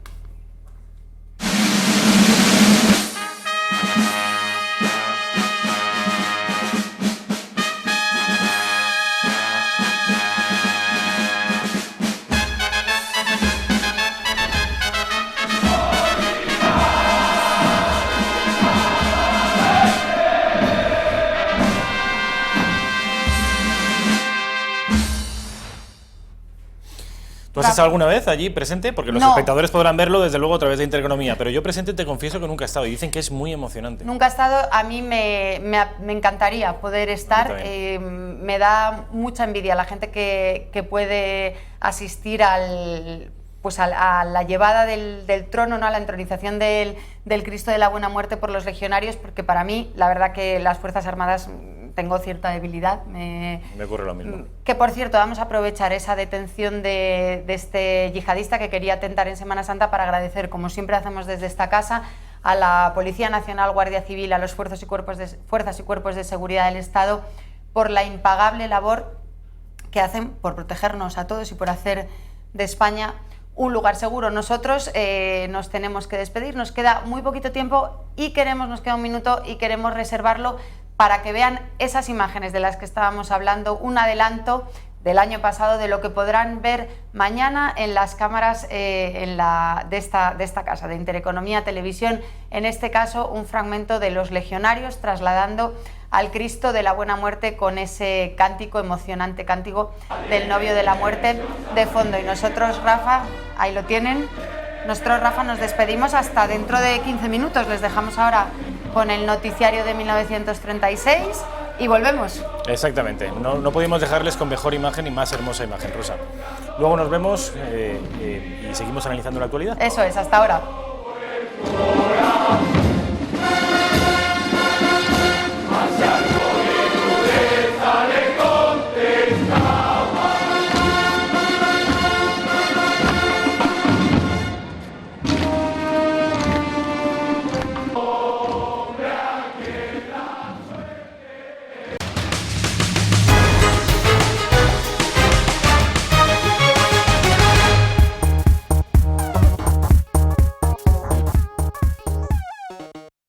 ¿Tú has estado alguna vez allí presente? Porque los espectadores podrán verlo desde luego a través de Intereconomía, pero yo presente te confieso que nunca he estado y dicen que es muy emocionante. Nunca he estado, a mí me encantaría poder estar, me da mucha envidia la gente que puede asistir a la llevada del trono, ¿no? A la entronización del Cristo de la Buena Muerte por los legionarios, porque para mí, la verdad que las Fuerzas Armadas tengo cierta debilidad. Me ocurre lo mismo. Que por cierto, vamos a aprovechar esa detención de este yihadista que quería atentar en Semana Santa para agradecer, como siempre hacemos desde esta casa, a la Policía Nacional, Guardia Civil, a los fuerzas y cuerpos de seguridad del Estado por la impagable labor que hacen por protegernos a todos y por hacer de España un lugar seguro. Nosotros nos tenemos que despedir, nos queda muy poquito tiempo y nos queda un minuto y queremos reservarlo para que vean esas imágenes de las que estábamos hablando, un adelanto del año pasado de lo que podrán ver mañana en las cámaras de esta casa, de Intereconomía Televisión, en este caso un fragmento de los legionarios trasladando al Cristo de la Buena Muerte con ese cántico, emocionante cántico del novio de la muerte de fondo. Y nosotros, Rafa, ahí lo tienen, nosotros, Rafa, nos despedimos hasta dentro de 15 minutos, les dejamos ahora con el noticiario de 1936 y volvemos. Exactamente, no pudimos dejarles con mejor imagen y más hermosa imagen, Rosa. Luego nos vemos y seguimos analizando la actualidad. Eso es, hasta ahora.